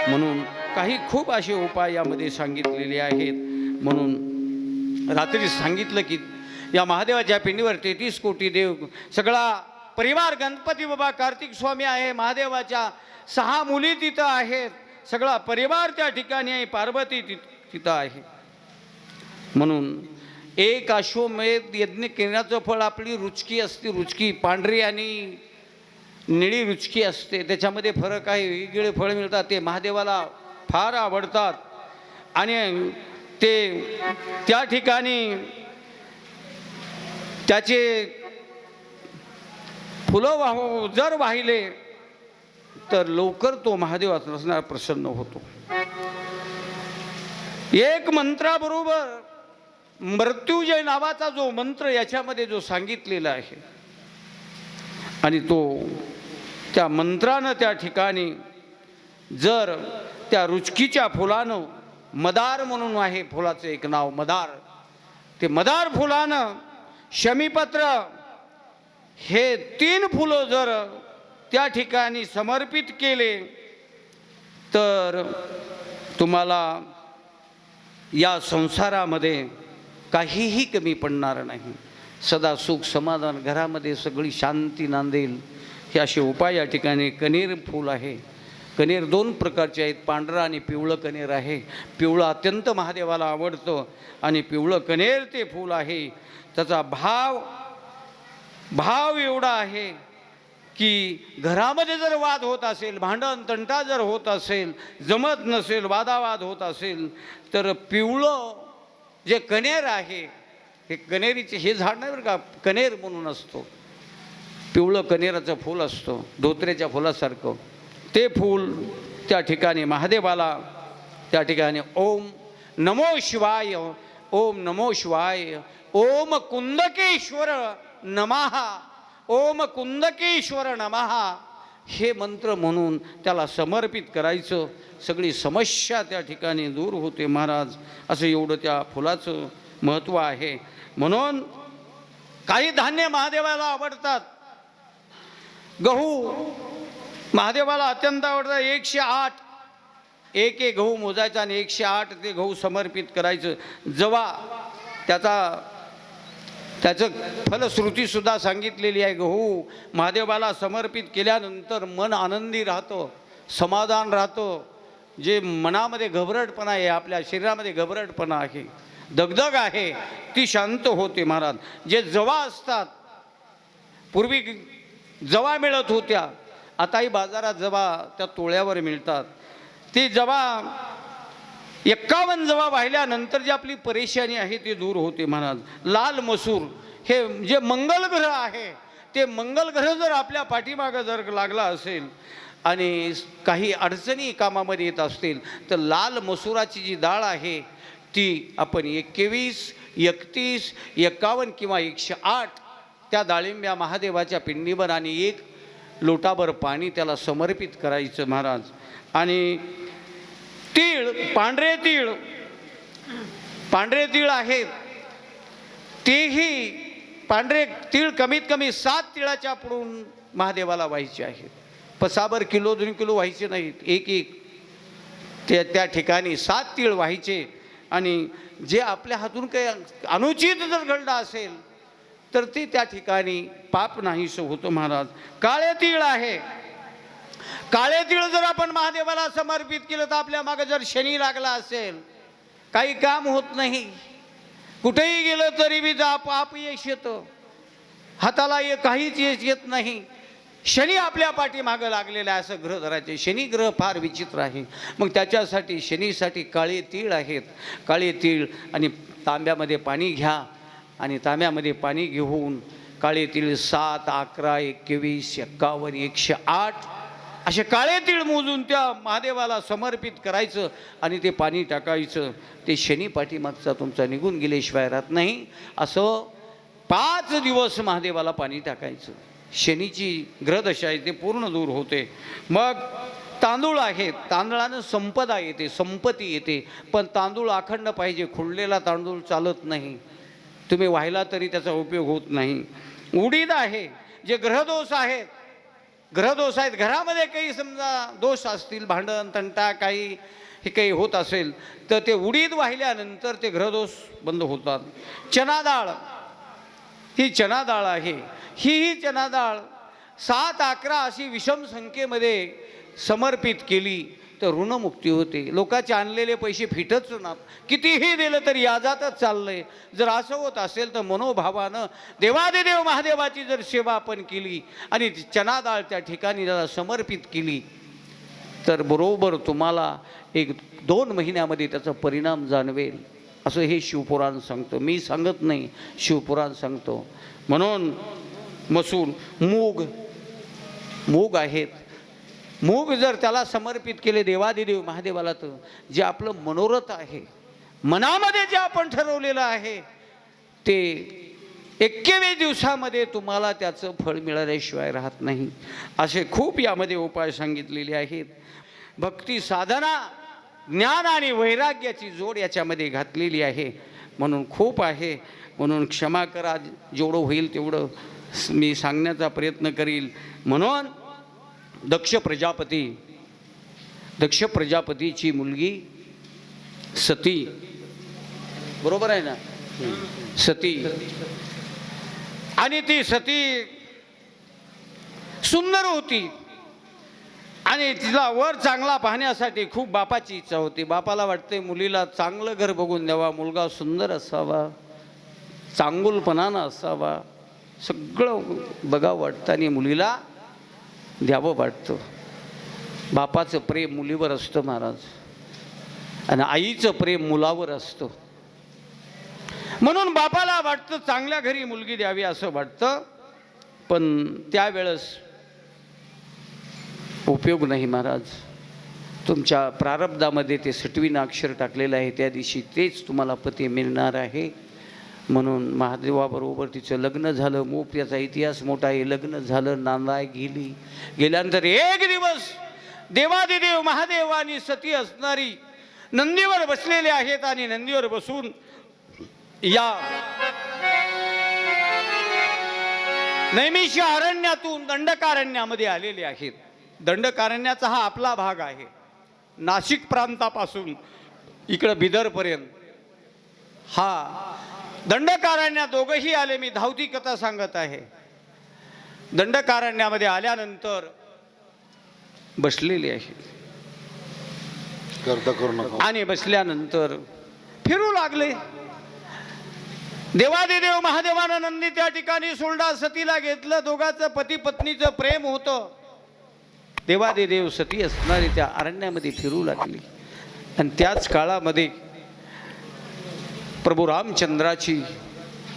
S1: म्हणून काही खूप असे उपाय यामध्ये सांगितलेले आहेत. म्हणून रात्री सांगितलं की या महादेवाच्या पिंडीवर 33 कोटी देव, सगळा परिवार, गणपती बाबा, कार्तिक स्वामी आहे, महादेवाच्या 6 मुली तिथं आहेत, सगळा परिवार त्या ठिकाणी आहे, पार्वती तिथं आहे. म्हणून एक अश्वमेध यज्ञ केल्याचं फळ आपली रुचकी असते, रुचकी पांढरी आणि निळी रुचकी असते, त्याच्यामध्ये फरक आहे. वेगवेगळे फळ मिळतात, ते महादेवाला फार आवडतात. आणि ते त्या ठिकाणी त्याचे फुलं जर वाहिले तर लवकर तो महादेव असणार प्रसन्न होतो. एक मंत्राबरोबर मृत्युंजय नावाचा जो मंत्र याच्यामध्ये जो सांगितलेला आहे आणि तो त्या मंत्रानं त्या ठिकाणी जर त्या रुचकीच्या फुलानं, मदार म्हणून आहे फुलाचं एक नाव मदार, ते मदार फुलानं शमीपत्र हे 3 फुलं जर त्या ठिकाणी समर्पित केले तर तुम्हाला या संसारामध्ये काहीही कमी पडणार नाही. सदा सुख समाधान, घरामध्ये सगळी शांती नांदेल. हे असे उपाय या ठिकाणी. कनेर फूल आहे. कनेर 2 प्रकारचे आहेत, पांढरं आणि पिवळं कनेर आहे. पिवळं अत्यंत महादेवाला आवडतं आणि पिवळं कनेर ते फूल आहे. त्याचा भाव एवढा आहे की घरामध्ये जर वाद होत असेल, भांडण तंटा जर होत असेल, जमत नसेल, वादावाद होत असेल, तर पिवळं जे कनेर आहे, हे कनेरीचे हे झाड नाही बरं का, कनेर म्हणून असतो, पिवळं कनेराचं फूल असतं, धोत्र्याच्या फुलासारखं ते फूल त्या ठिकाणी महादेवाला त्या ठिकाणी ओम नमो शिवाय, ओम नमो शिवाय, ओम कुंदकेश्वर नमः, ओम कुंदकेश्वर नमः हे मंत्र म्हणून त्याला समर्पित करायचं. सगळी समस्या त्या ठिकाणी दूर होते महाराज. असं एवढं त्या फुलाचं महत्त्व आहे. म्हणून काही धान्य महादेवाला आवडतात. गहू महादेवाला अत्यंत आवडतं. 108 एक गहू मोजायचा आणि 108 ते गहू समर्पित करायचं. जवा त्याचं फलश्रुतीसुद्धा सांगितलेली आहे. गहू महादेवाला समर्पित केल्यानंतर मन आनंदी राहतं, समाधान राहतं. जे मनामध्ये घबरटपणा आहे, आपल्या शरीरामध्ये घबरटपणा आहे, दगदग आहे, ती शांत होते महाराज. जे जवा असतात, पूर्वी जवा मिळत होत्या, आताही बाजारात जवा त्या तोळ्यावर मिळतात. ती जवा 51 जवा वाहिल्यानंतर जी आपली परेशानी आहे ती दूर होते महाराज. लाल मसूर हे जे मंगल ग्रह आहे, ते मंगल ग्रह जर आपल्या पाठीमागं जर लागला असेल आणि काही अडचणी कामामध्ये येत असतील तर लाल मसुराची जी डाळ आहे ती आपण 21, 31, 51 किंवा 108 त्या डाळिंब्या महादेवाच्या पिंडीवर आणि 1 लोटाभर पाणी त्याला समर्पित करायचं महाराज. आणि तीळ, पांढरे तीळ आहेत, तेही पांढरे तीळ कमीत कमी 7 तिळाच्या पुढून महादेवाला व्हायचे आहेत. पसाभर किलो 2 किलो व्हायचे नाहीत, एक त्या ठिकाणी 7 तीळ व्हायचे. आणि जे आपल्या हातून काही अनुचित जर घडलं असेल तर ते त्या ठिकाणी पाप नाहीसं होतं महाराज. काळे तीळ आहे. काळे तीळ जर आपण महादेवाला समर्पित केलं तर आपल्या मागे जर शनी लागला असेल, काही काम होत नाही, कुठेही गेलं तरी बी पाप यश येतं, हाताला काहीच यश येत नाही. शनी आपल्या पाठीमागं लागलेला आहे असं ग्रह धरायचे. शनी ग्रह फार विचित्र आहे. मग त्याच्यासाठी शनीसाठी काळे तीळ आहेत. काळे तीळ आणि तांब्यामध्ये पाणी घ्या आणि तांब्यामध्ये पाणी घेऊन काळे तीळ 7, 11, 21, 51, 108 असे काळे तीळ मोजून त्या महादेवाला समर्पित करायचं आणि ते पाणी टाकायचं. ते शनी पाठीमागचा तुमचा निघून गेल्याशिवाय राहत नाही. असं 5 दिवस महादेवाला पाणी टाकायचं. शनीची ग्रहदशा आहे ते पूर्ण दूर होते. मग तांदूळ आहेत. तांदळानं संपदा येते, संपत्ती येते. पण तांदूळ अखंड पाहिजे. खुडलेला तांदूळ चालत नाही. तुम्ही वाहिला तरी त्याचा उपयोग होत नाही. उडीद आहे, जे ग्रहदोष आहेत, ग्रहदोष आहेत, घरामध्ये काही समजा दोष असतील, भांडण तंटा काही हे काही होत असेल तर ते उडीद वाहिल्यानंतर ते ग्रहदोष बंद होतात. चना डाळ, ही चना डाळ आहे, ही चना डाळ 7-11 अशी विषम संख्येमध्ये समर्पित केली तर ऋणमुक्ती होते. लोकांचे आणलेले पैसे फिटच नात, कितीही दिलं तरी याजातच चाललंय. जर असं होत असेल तर मनोभावानं देवादिदेव महादेवाची जर सेवा आपण केली आणि चना डाळ त्या ठिकाणी जरा समर्पित केली तर बरोबर तुम्हाला 1-2 महिन्यामध्ये त्याचा परिणाम जाणवेल, असं हे शिवपुराण सांगतं. मी सांगत नाही, शिवपुराण सांगतो. म्हणून मसूर, मूग आहेत, मूग जर त्याला समर्पित केले देवादिदेव महादेवाला तर जे आपलं मनोरथ आहे, मनामध्ये जे आपण ठरवलेलं आहे ते 21 दिवसामध्ये तुम्हाला त्याचं फळ मिळाल्याशिवाय राहत नाही. असे खूप यामध्ये उपाय सांगितलेले आहेत. भक्ती साधना, ज्ञान आणि वैराग्याची जोड याच्यामध्ये घातलेली आहे. म्हणून खूप आहे, म्हणून क्षमा करा, जेवढं होईल तेवढं मी सांगण्याचा प्रयत्न करील. म्हणून दक्ष प्रजापतीची मुलगी सती, बरोबर आहे ना, सती, आणि ती सती सुंदर होती आणि तिला वर चांगला पाहण्यासाठी खूप बापाची इच्छा होती. बापाला वाटते मुलीला चांगलं घर बघून द्यावा, मुलगा सुंदर असावा, चांगुलपणानं असावा, सगळं बघावं वाटतं आणि मुलीला द्यावं वाटतं. बापाचं प्रेम मुलीवर असतं महाराज, आणि आईचं प्रेम मुलावर असतं. म्हणून बापाला वाटतं चांगल्या घरी मुलगी द्यावी असं वाटतं, पण त्यावेळेस उपयोग नाही महाराज. तुमच्या प्रारब्धामध्ये ते 6वीनं अक्षर टाकलेलं आहे, त्या दिवशी तेच तुम्हाला पती मिळणार आहे. म्हणून महादेवाबरोबर तिचं लग्न झालं. मूप याचा इतिहास मोठा आहे. लग्न झालं, नांदाय गेल्यानंतर एक दिवस देवादिदेव महादेव आणि सती असणारी नंदीवर बसलेले आहेत आणि नंदीवर बसून या नैमिष अरण्यातून दंडकारण्यामध्ये आलेले आहेत. दंडकारण्याचा हा आपला भाग आहे, नाशिक प्रांतापासून इकडं बिदरपर्यंत हा दंडकारण्या दोघंही आले. मी धावती कथा सांगत आहे. दंडकारण्यामध्ये आल्यानंतर बसलेले आहेत आणि बसल्यानंतर फिरू लागले. देवादिदेव महादेवानं नंदी त्या ठिकाणी सोडला, सतीला घेतलं. दोघांचं पती पत्नीचं प्रेम होतं. देवादिदेव सती असणारी त्या अरण्यामध्ये फिरू लागली आणि त्याच काळामध्ये प्रभू रामचंद्राची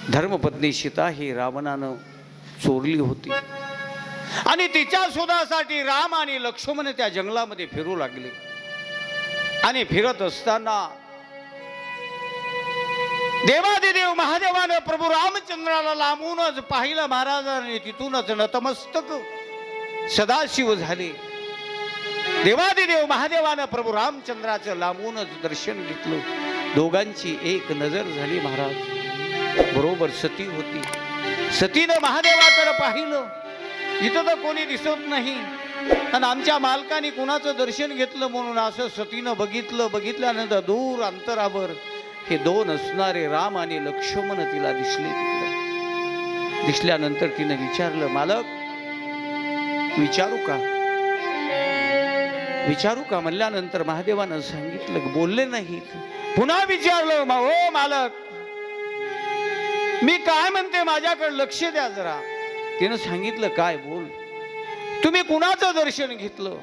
S1: धर्मपत्नी सीता ही रावणानं चोरली होती आणि तिच्या शोधासाठी राम आणि लक्ष्मण त्या जंगलामध्ये फिरू लागले. आणि फिरत असताना देवादिदेव महादेवानं प्रभू रामचंद्राला लांबूनच पाहिलं महाराजांनी. तिथूनच नतमस्तक सदाशिव झाले. देवादिदेव महादेवानं प्रभू रामचंद्राचं लांबूनच दर्शन घेतलं. दोघांची एक नजर झाली महाराज. बरोबर सती होती. सतीनं महादेवाकडे पाहिलं, इथं तर कोणी दिसत नाही आणि आमच्या मालकाने कुणाचं दर्शन घेतलं म्हणून असं सतीनं बघितलं. बघितल्यानंतर दूर अंतरावर हे दोन असणारे राम आणि लक्ष्मण तिला दिसले. तिकडं दिसल्यानंतर तिनं विचारलं, मालक विचारू का म्हणल्यानंतर महादेवानं सांगितलं, बोलले नाहीत. पुन्हा विचारलं, हो मालक मी काय म्हणते माझ्याकडे लक्ष द्या जरा. तिनं सांगितलं, काय बोल, तुम्ही कुणाचं दर्शन घेतलं.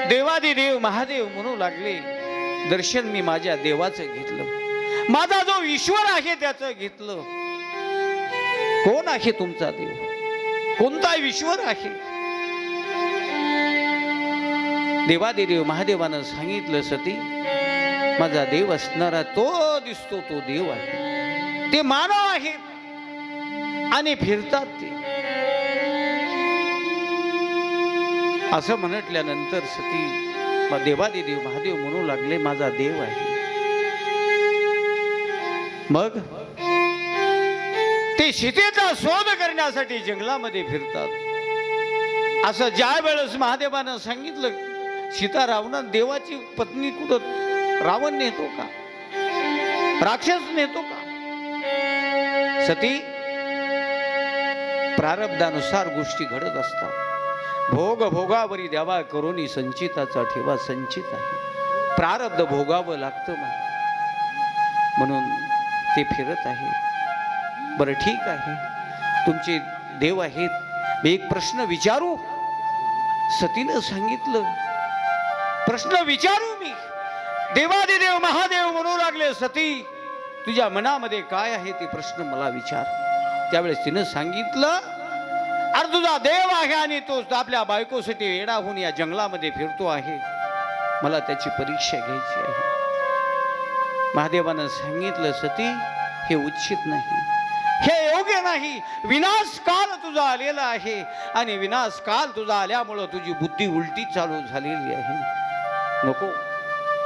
S1: देवादिदेव महादेव म्हणू लागले, दर्शन मी माझ्या देवाचं घेतलं, माझा जो ईश्वर आहे त्याचं घेतलं. कोण आहे तुमचा देव, कोणता ईश्वर आहे. देवादिदेव महादेवानं सांगितलं, सती माझा देव असणारा तो दिसतो, तो देव आहे. ते मानव आहे आणि फिरतात ते. असं म्हटल्यानंतर सती देवादिदेव महादेव म्हणू लागले माझा देव आहे. मग ते सीतेचा शोध करण्यासाठी जंगलामध्ये फिरतात. असं ज्या वेळेस महादेवानं सांगितलं सीता रावणात देवाची पत्नी कुठं रावण नेतो का, राक्षस नेतो का? सती प्रारब्धानुसार गोष्टी घडत असतात. भोग भोगावरी द्यावा करोनी संचिताचा ठेवा संचित आहे. प्रारब्ध भोगावं लागतं म्हणून ते फिरत आहे. बरं ठीक आहे, तुमचे देव आहेत, मी एक प्रश्न विचारू? सतीनं सांगितलं प्रश्न विचारू मी? देवादिदेव महादेव म्हणू लागले सती तुझ्या मनामध्ये काय आहे ते प्रश्न मला विचार. त्यावेळेस तिनं सांगितलं अरे तुझा देव आहे आणि तो आपल्या बायकोसाठी येडा होऊन या जंगलामध्ये फिरतो आहे, मला त्याची परीक्षा घ्यायची आहे. महादेवानं सांगितलं सती हे उचित नाही, हे योग्य नाही. विनाश काल तुझा आलेला आहे आणि विनाश काल तुझा आल्यामुळं तुझी बुद्धी उलटी चालू झालेली आहे. नको.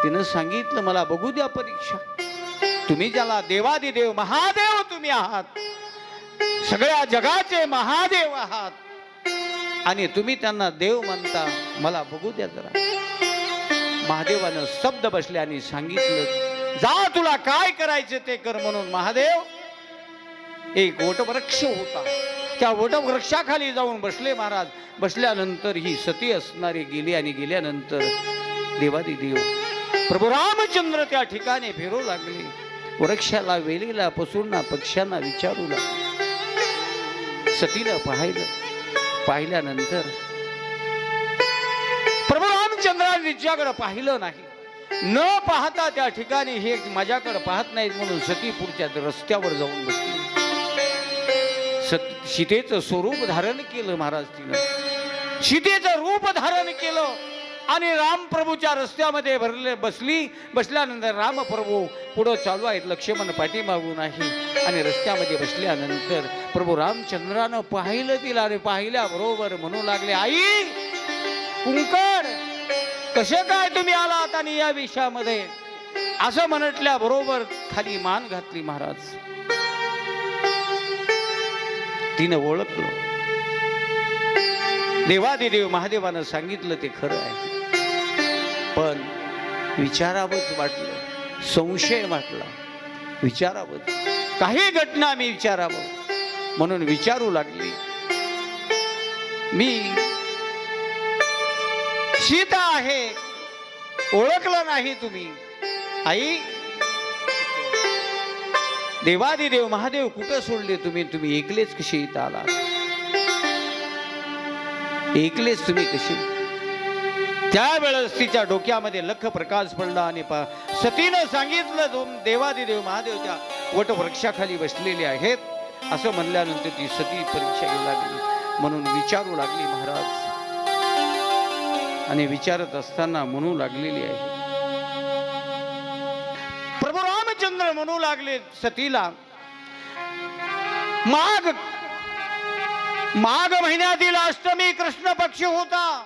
S1: तिनं सांगितलं मला बघू द्या परीक्षा. तुम्ही ज्याला देवादिदेव महादेव तुम्ही आहात, सगळ्या जगाचे महादेव आहात आणि तुम्ही त्यांना देव म्हणता, मला बघू द्या जरा. महादेवानं शब्द बसले आणि सांगितलं जा तुला काय करायचं ते कर म्हणून. महादेव एक वटवृक्ष होता, त्या वटवृक्षाखाली जाऊन बसले महाराज. बसल्यानंतर ही सती असणारी गेली आणि गेल्यानंतर देवादिदेव प्रभू रामचंद्र त्या ठिकाणी फिरू लागले. वृक्षाला वेलीला पसुरना पक्ष्यांना विचारू लागले. सतीनं पाहिल्यानंतर प्रभू रामचंद्राने तिच्याकडे पाहिलं नाही. न पाहता त्या ठिकाणी हे माझ्याकडे पाहत नाहीत म्हणून सती पुढच्या रस्त्यावर जाऊन बसली. सीतेचं स्वरूप धारण केलं महाराज. तिनं सीतेचं रूप धारण केलं आणि रामप्रभूच्या रस्त्यामध्ये बसल्यानंतर रामप्रभू पुढं चालू आहेत, लक्ष्मण पाठीमागून आहे आणि रस्त्यामध्ये बसल्यानंतर प्रभू रामचंद्रानं पाहिलं तिला आणि पाहिल्याबरोबर म्हणू लागले आई कुंकड कसे काय तुम्ही आलात आणि या विषयामध्ये? असं म्हटल्याबरोबर खाली मान घातली महाराज. तिनं ओळखलं. देवादिदेव महादेवानं सांगितलं ते खरं आहे, पण विचारावंच वाटलं, संशय वाटला. विचारावं, काही घटना मी विचारावं म्हणून विचारू लागली. मी सीता आहे, ओळखलं नाही तुम्ही? आई देवादिदेव महादेव कुठं सोडले तुम्ही? तुम्ही एकलेच कसे इथं आलात? एकलेच तुम्ही कसे? त्यावेळेस तिच्या डोक्यामध्ये लख प्रकाश पडला आणि सतीनं सांगितलं देवादिदेव महादेवच्या वटवृक्षाखाली बसलेले आहेत. असं म्हणल्यानंतर ती सती परीक्षा घेऊ लागली म्हणून विचारू लागली महाराज. आणि विचारत असताना म्हणू लागलेली आहे. प्रभू रामचंद्र म्हणू लागले सतीला माघ महिन्यातील अष्टमी कृष्ण पक्ष होता.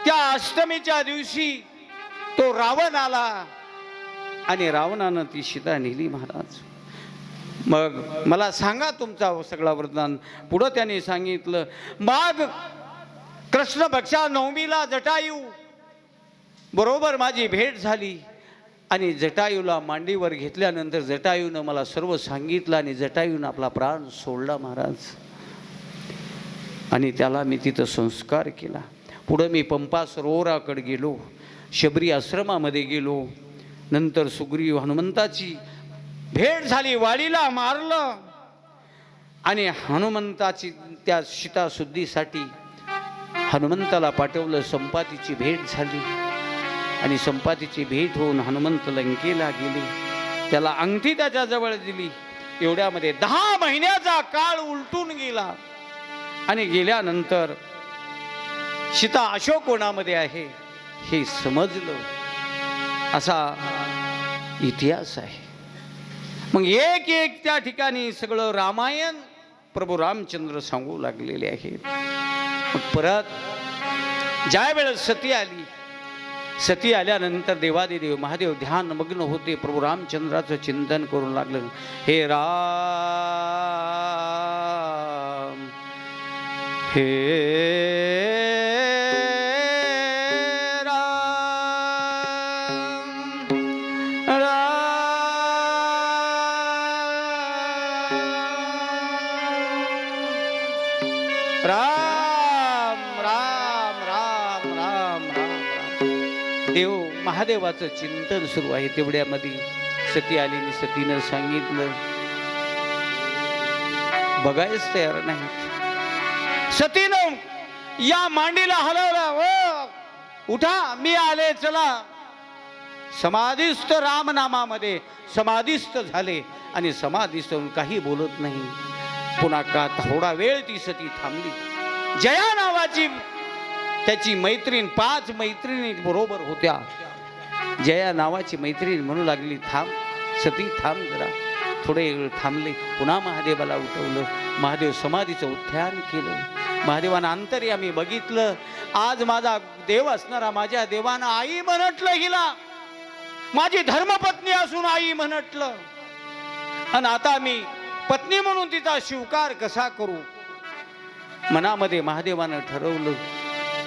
S1: त्या अष्टमीच्या दिवशी तो रावण आला आणि रावणानं ती सीता नेली महाराज. मग मला सांगा तुमचा सगळा वरदान. पुढं त्याने सांगितलं माघ कृष्ण पक्षा नवमीला जटायू बरोबर माझी भेट झाली आणि जटायूला मांडीवर घेतल्यानंतर जटायूनं मला सर्व सांगितलं आणि जटायूनं आपला प्राण सोडला महाराज. आणि त्याला मी तिथं संस्कार केला. पुढं मी पंपा सरोवराकडे गेलो, शबरी आश्रमामध्ये गेलो. नंतर सुग्रीव हनुमंताची भेट झाली, वाडीला मारलं आणि हनुमंताची त्या सीताशुद्धीसाठी हनुमंताला पाठवलं. संपातीची भेट झाली आणि संपातीची भेट होऊन हनुमंत लंकेला गेले. त्याला अंगठी त्याच्या जवळ दिली. एवढ्यामध्ये 10 महिन्याचा काळ उलटून गेला आणि गेल्यानंतर सीता अशोकवनामध्ये आहे हे समजलं. असा इतिहास आहे. मग एक एक त्या ठिकाणी सगळं रामायण प्रभू रामचंद्र सांगू लागलेले आहेत. परत ज्या वेळेस सती आली, सती आल्यानंतर देवादिदेव महादेव ध्यान मग्न होते. प्रभू रामचंद्राचं चिंतन करू लागलं. हे राम, हे राम राम राम राम राम राम. देव महादेवाचं चिंतन सुरू आहे. तेवढ्यामध्ये सती आली आणि सतीनं सांगितलं, बघायच तयार नाही. सतीनं या मांडीला हलवलं. उठा, मी आले, चला. समाधिस्थ रामनामामध्ये समाधिस्थ झाले आणि समाधिस्थ होऊन काही बोलत नाही. पुन्हा का थोडा वेळ ती सती थांबली. जया नावाची त्याची मैत्रीण, 5 मैत्रिणी बरोबर होत्या. जया नावाची मैत्रीण म्हणू लागली, थांब सती, थांब जरा. थोडे वेळ थांबले. पुन्हा महादेवाला उठवलं. महादेव समाधीचं उत्थान केलं. महादेवानं अंतर्यामी बघितलं. आज माझा देव असणारा माझ्या देवानं आई म्हणटलं हिला. माझी धर्मपत्नी असून आई म्हणटलं. आणि आता मी पत्नी म्हणून तिचा स्वीकार कसा करू. मनामध्ये महादेवानं ठरवलं.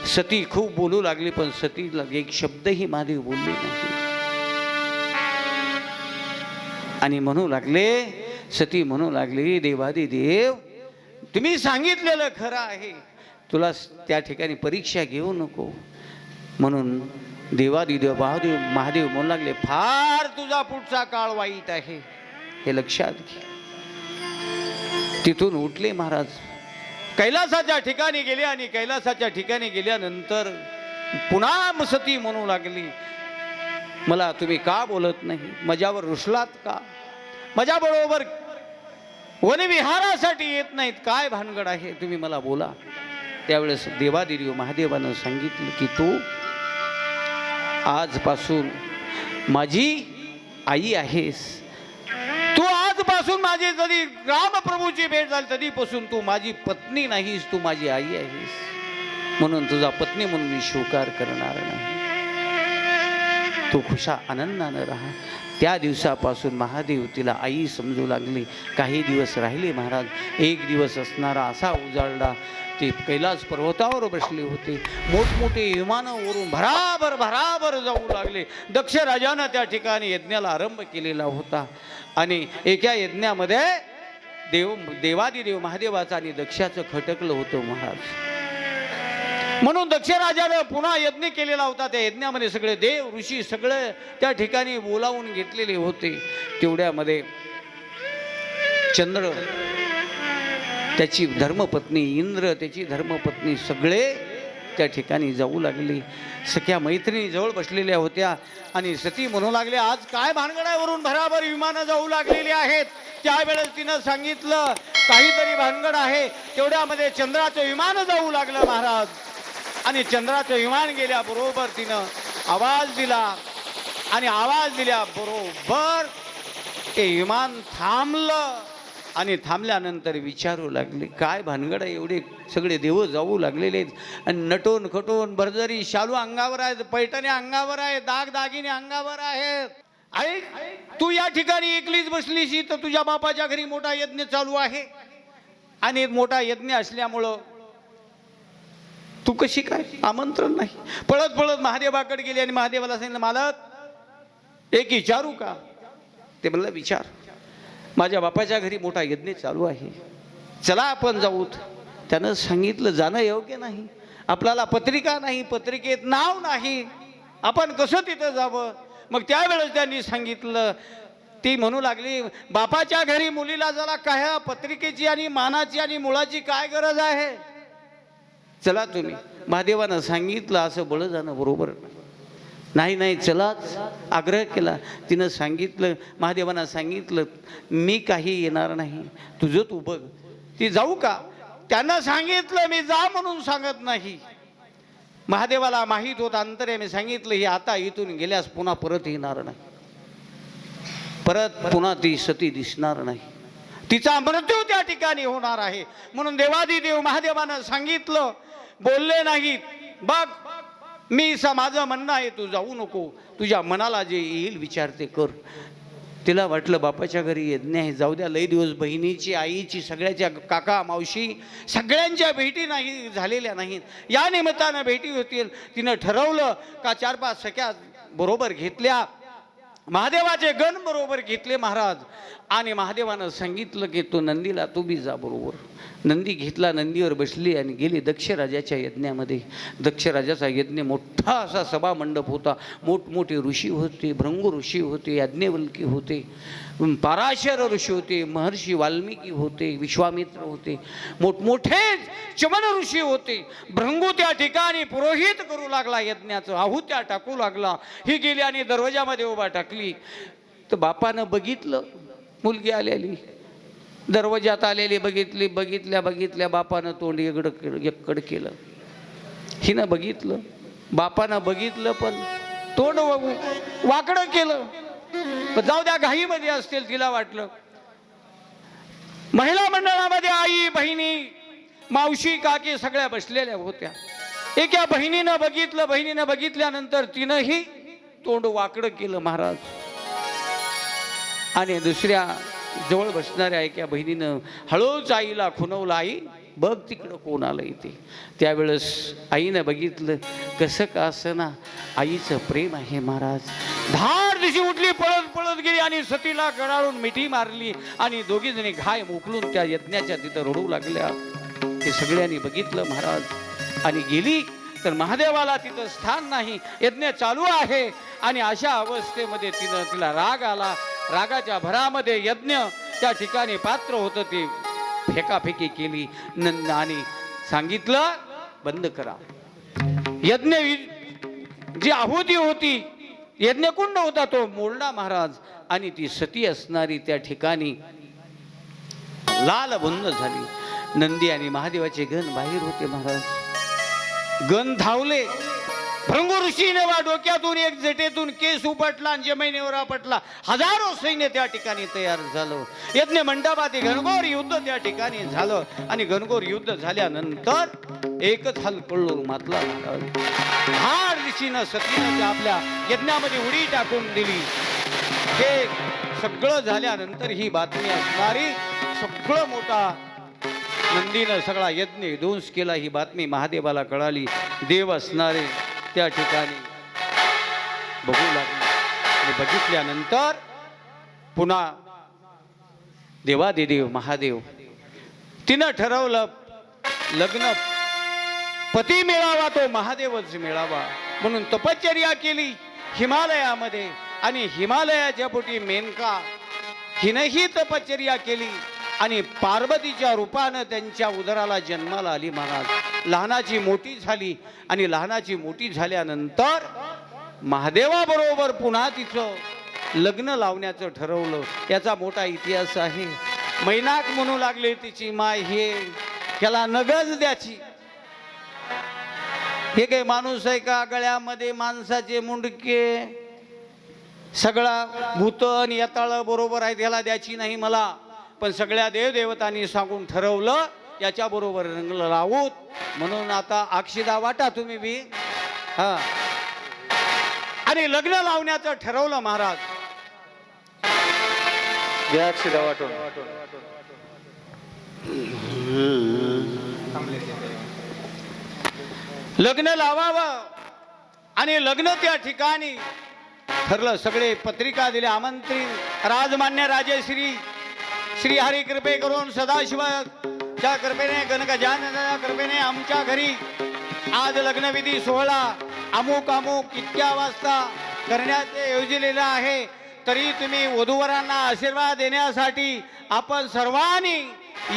S1: सती खूप बोलू लागली, पण सतीला एक शब्दही महादेव बोलले नाही. आणि म्हणू लागले, सती म्हणू लागली, देवादिदेव तुम्ही सांगितलेलं खरं आहे, तुला त्या ठिकाणी परीक्षा घेऊ नको. म्हणून देवादिदेव महादेव म्हणू लागले, फार तुझा पुढचा काळ वाईट आहे, हे लक्षात घे. तिथून उठले महाराज, कैलासाच्या ठिकाणी गेले. आणि कैलासाच्या ठिकाणी गेल्यानंतर पुन्हा सती म्हणू लागली, मला तुम्ही का बोलत नाही, माझ्यावर रुसलात का, माझ्याबरोबर वनविहारासाठी येत नाहीत, काय भानगड आहे, तुम्ही मला बोला. त्यावेळेस देवादिदेव महादेवानं सांगितलं की तू आजपासून माझी आई आहेस. तू आजपासून माझी जरी रामप्रभूची भेट झाली तरीपासून तू माझी पत्नी नाहीस, तू माझी आई आहेस. म्हणून तुझा पत्नी म्हणून मी स्वीकार करणार नाही. तू खुशा आनंदानं राहा. त्या दिवसापासून महादेव तिला आई समजू लागली. काही दिवस राहिले महाराज. एक दिवस असणारा असा उजाडला, ते कैलास पर्वतावर बसले होते. मोठमोठे विमानं वरून भराभर भराभर जाऊ लागले. दक्ष राजानं त्या ठिकाणी यज्ञाला आरंभ केलेला होता. आणि एका यज्ञामध्ये देवादिदेव महादेवाचं आणि दक्षाचं खटकलं होतं महाराज. म्हणून दक्ष राजानं पुन्हा यज्ञ केलेला होता. त्या यज्ञामध्ये सगळे देव ऋषी सगळे त्या ठिकाणी बोलावून घेतलेले होते. तेवढ्यामध्ये चंद्र, त्याची धर्मपत्नी, इंद्र त्याची धर्मपत्नी, सगळे त्या ठिकाणी जाऊ लागले. सख्या मैत्रिणी जवळ बसलेल्या होत्या. आणि सती म्हणू लागले, आज काय भानगडावरून भराभर विमानं जाऊ लागलेली आहेत. त्यावेळेस तिनं सांगितलं काहीतरी भानगड आहे. तेवढ्यामध्ये चंद्राचं विमान जाऊ लागलं महाराज. आणि चंद्राचं विमान गेल्याबरोबर तिनं आवाज दिला. आणि आवाज दिल्याबरोबर ते विमान थांबलं. आणि थांबल्यानंतर विचारू लागले, काय भानगड आहे, एवढे सगळे देव जाऊ लागलेले आहेत. आणि नटून खटून भरजरी शालू अंगावर आहेत, पैठणी अंगावर आहेत, दागदागिने अंगावर आहेत. आई, तू या ठिकाणी एकलीच बसलीशी, तर तुझ्या बापाच्या घरी मोठा यज्ञ चालू आहे. आणि मोठा यज्ञ असल्यामुळं तू कशी काय, आमंत्रण नाही. पळत पळत महादेवाकडे गेली. आणि महादेवाला सांगितलं, मालक एक विचारू का. ते म्हणलं, विचार. माझ्या बापाच्या घरी मोठा यज्ञ चालू आहे, चला आपण जाऊत. त्यानं सांगितलं, जाणं योग्य नाही, आपल्याला पत्रिका नाही, पत्रिकेत नाव नाही, आपण कसं तिथं जावं. मग त्यावेळेस त्यांनी सांगितलं, ती म्हणू लागली, बापाच्या घरी मुलीला जरा काय पत्रिकेची आणि मानाची आणि मुळाची काय गरज आहे, चला तुम्ही. महादेवानं सांगितलं, असं बळ जाणं बरोबर नाही. नाही चलाच, आग्रह केला. तिनं सांगितलं, महादेवानं सांगितलं, मी काही येणार नाही, तुझं तू बघ. ती जाऊ का. त्यांना सांगितलं, मी जा म्हणून सांगत नाही. महादेवाला माहीत होत अंतरे. मी सांगितलं, ही आता इथून गेल्यास पुन्हा परत येणार नाही, परत पुन्हा ती सती दिसणार नाही, तिचा मृत्यू त्या ठिकाणी होणार आहे. म्हणून देवादिदेव महादेवानं सांगितलं, बोलले नाहीत. बघ मी माझं म्हणणं आहे तू जाऊ नको, तुझ्या मनाला जे येईल विचार ते कर. तिला वाटलं बापाच्या घरी यज्ञ आहे, जाऊ द्या, लई दिवस बहिणीची, आईची, सगळ्याच्या, काका मावशी सगळ्यांच्या भेटी नाही झालेल्या नाहीत. या निमित्तानं भेटी होतील. तिनं ठरवलं का 4-5 सख्या बरोबर घेतल्या, महादेवाचे गण बरोबर घेतले महाराज. आणि महादेवानं सांगितलं की तू नंदीला तू बी जा बरोबर. नंदी घेतला, नंदीवर बसली आणि गेली दक्षराजाच्या यज्ञामध्ये. दक्षराजाचा यज्ञ मोठा असा सभा मंडप होता. मोठमोठे ऋषी होते, भृंगू ऋषी होते, याज्ञवल्की होते, पराशर ऋषी होते, महर्षी वाल्मिकी होते, विश्वामित्र होते, मोठमोठे चमन ऋषी होते. भृंगू त्या ठिकाणी पुरोहित करू लागला, यज्ञाचं आहुत्या टाकू लागला. ही गेली आणि दरवाजामध्ये उभा टाकली. तर बापानं बघितलं मुलगी आलेली, दरवाजात आलेली बघितल्या बापानं तोंड एकड केलं. हिनं बघितलं, बापानं बघितलं, पण तोंड वाकडं केलं. जाऊ द्या, घाईमध्ये असतील, तिला वाटलं. महिला मंडळामध्ये आई, बहिणी, मावशी, काकी सगळ्या बसलेल्या होत्या. एका बहिणीनं बघितल्यानंतर तिनंही तोंड वाकडं केलं महाराज. आणि दुसऱ्या जवळ बसणाऱ्या एका बहिणीनं हळूच आईला खुणवलं, आई बघ तिकडं कोण आलं इथे. त्यावेळेस आईनं बघितलं, कसं का असं ना, आईचं प्रेम आहे महाराज. धाड दिशी उठली, पळत गेली आणि सतीला गडाळून मिठी मारली आणि दोघी जणी घाय मोकलून त्या यज्ञाच्या तिथं रडू लागल्या. ते सगळ्यांनी बघितलं महाराज. आणि गेली तर महादेवाला तिथं स्थान नाही, यज्ञ चालू आहे. आणि अशा अवस्थेमध्ये तिला राग आला. रागाच्या भरामध्ये यज्ञ त्या ठिकाणी पात्र होतं ते फेकाफेकी केली. आणि सांगितलं बंद करा. यज्ञ जी आहुती होती, यज्ञकुंड होता तो मोडला महाराज. आणि ती सती असणारी त्या ठिकाणी लालबुंद झाली. नंदी आणि महादेवाचे गण बाहेर होते महाराज. गण धावले. भृंगू ऋषीने डोक्यातून एक जटेतून केस उपटला आणि जमिनीवर आपटला. हजारो सैन्य त्या ठिकाणी तयार झालं. यज्ञ मंडपात घनघोर युद्ध त्या ठिकाणी झालं. आणि घनघोर युद्ध झाल्यानंतर एकच हल कळलो मातला. हाड ऋषीनं सतीनं आपल्या यज्ञामध्ये उडी टाकून दिली. हे सगळं झाल्यानंतर ही बातमी असणारी सगळं मोठा नंदीनं सगळा यज्ञ विध्वंस केला. ही बातमी महादेवाला कळाली. देव असणारे त्या ठिकाणी बघू लागले. आणि बघितल्यानंतर पुन्हा देवादिदेव महादेव तिनं ठरवलं लग्न पती मिळावा तो महादेवच मिळावा म्हणून तपश्चर्या केली हिमालयामध्ये. आणि हिमालयाच्या पोटी मेनका हिनंही तपश्चर्या केली आणि पार्वतीच्या रूपानं त्यांच्या उदराला जन्माला आली महाराज. लहानाची मोठी झाली. आणि लहानाची मोठी झाल्यानंतर महादेवाबरोबर पुन्हा तिचं लग्न लावण्याचं ठरवलं. याचा मोठा इतिहास आहे. मैनाक म्हणू लागले तिची माय, हे त्याला नगज द्याची. हे काही माणूस आहे का? गळ्यामध्ये माणसाचे मुंडके, सगळा भूतन यताळ बरोबर आहे, त्याला द्याची नाही मला. पण सगळ्या देवदेवतांनी सांगून ठरवलं याच्या बरोबर रंग लावूत. म्हणून आता अक्षिदा वाटा तुम्ही बी. हा. आणि लग्न लावण्याचं ठरवलं महाराज.
S2: घ्या अक्षिदा वाटून.
S1: लग्न लावावं. आणि लग्न त्या ठिकाणी ठरलं. सगळे पत्रिका दिले, आमंत्रित. राजमान्य राजेश्री श्री हरी कृपे करून सदाशिवाच्या कृपेने, गणगजाननाच्या कृपेने आमच्या घरी आज लग्नविधी सोहळा अमुक अमुक इतक्या वाजता करण्याचे योजलेलं आहे. तरी तुम्ही वधूवरांना आशीर्वाद देण्यासाठी आपण सर्वांनी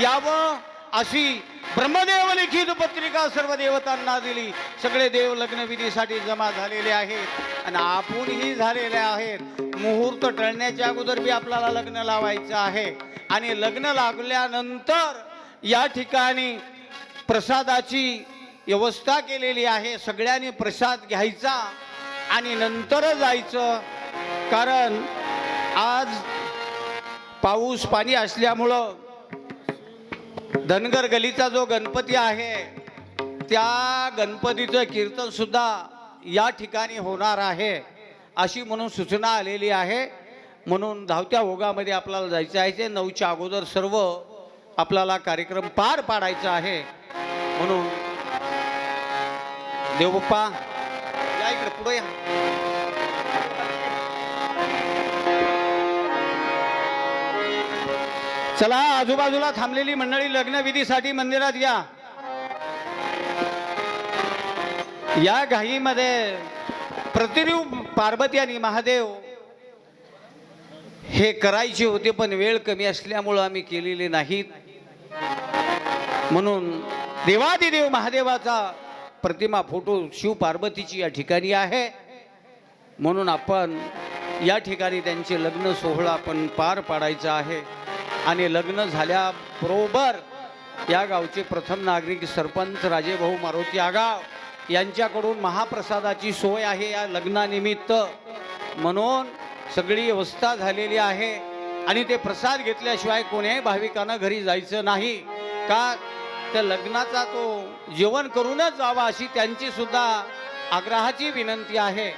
S1: यावं अशी ब्रह्मदेव लिखित पत्रिका सर्व देवतांना दिली. सगळे देव लग्नविधीसाठी जमा झालेले आहेत आणि आपणही झालेले आहेत. मुहूर्त टळण्याच्या अगोदर बी आपल्याला लग्न लावायचं आहे. आणि लग्न लागल्यानंतर या ठिकाणी प्रसादाची व्यवस्था केलेली आहे. सगळ्यांनी प्रसाद घ्यायचा आणि नंतर जायचं. कारण आज पाऊस पाणी असल्यामुळं धनगर गलीचा जो गणपती आहे त्या गणपतीचं कीर्तन सुद्धा या ठिकाणी होणार आहे अशी म्हणून सूचना आलेली आहे. म्हणून धावत्या ओघामध्ये आपल्याला जायचं आहे. ते 9च्या अगोदर सर्व आपल्याला कार्यक्रम पार पाडायचा आहे. म्हणून देवबाप्पा या इकडे पुढे या. चला आजूबाजूला थांबलेली मंडळी लग्नविधीसाठी मंदिरात या घाईमध्ये प्रतिरूप पार्वती आणि महादेव हे करायचे होते, पण वेळ कमी असल्यामुळं आम्ही केलेले नाहीत. म्हणून देवादिदेव महादेवाचा प्रतिमा फोटो शिव पार्वतीची या ठिकाणी आहे. म्हणून आपण या ठिकाणी त्यांचे लग्न सोहळा आपण पार पाडायचा आहे. आणि लग्न झाल्याबरोबर या गावचे प्रथम नागरिक सरपंच राजेभाऊ मारुती आगाव यांच्याकडून महाप्रसादाची सोय आहे या लग्नानिमित्त. म्हणून सगळी व्यवस्था झालेली आहे आणि ते प्रसाद घेतल्याशिवाय कोण्याही भाविकांना घरी जायचं नाही. का त्या लग्नाचा तो जेवण करूनच जावा अशी त्यांची सुद्धा आग्रहाची विनंती आहे.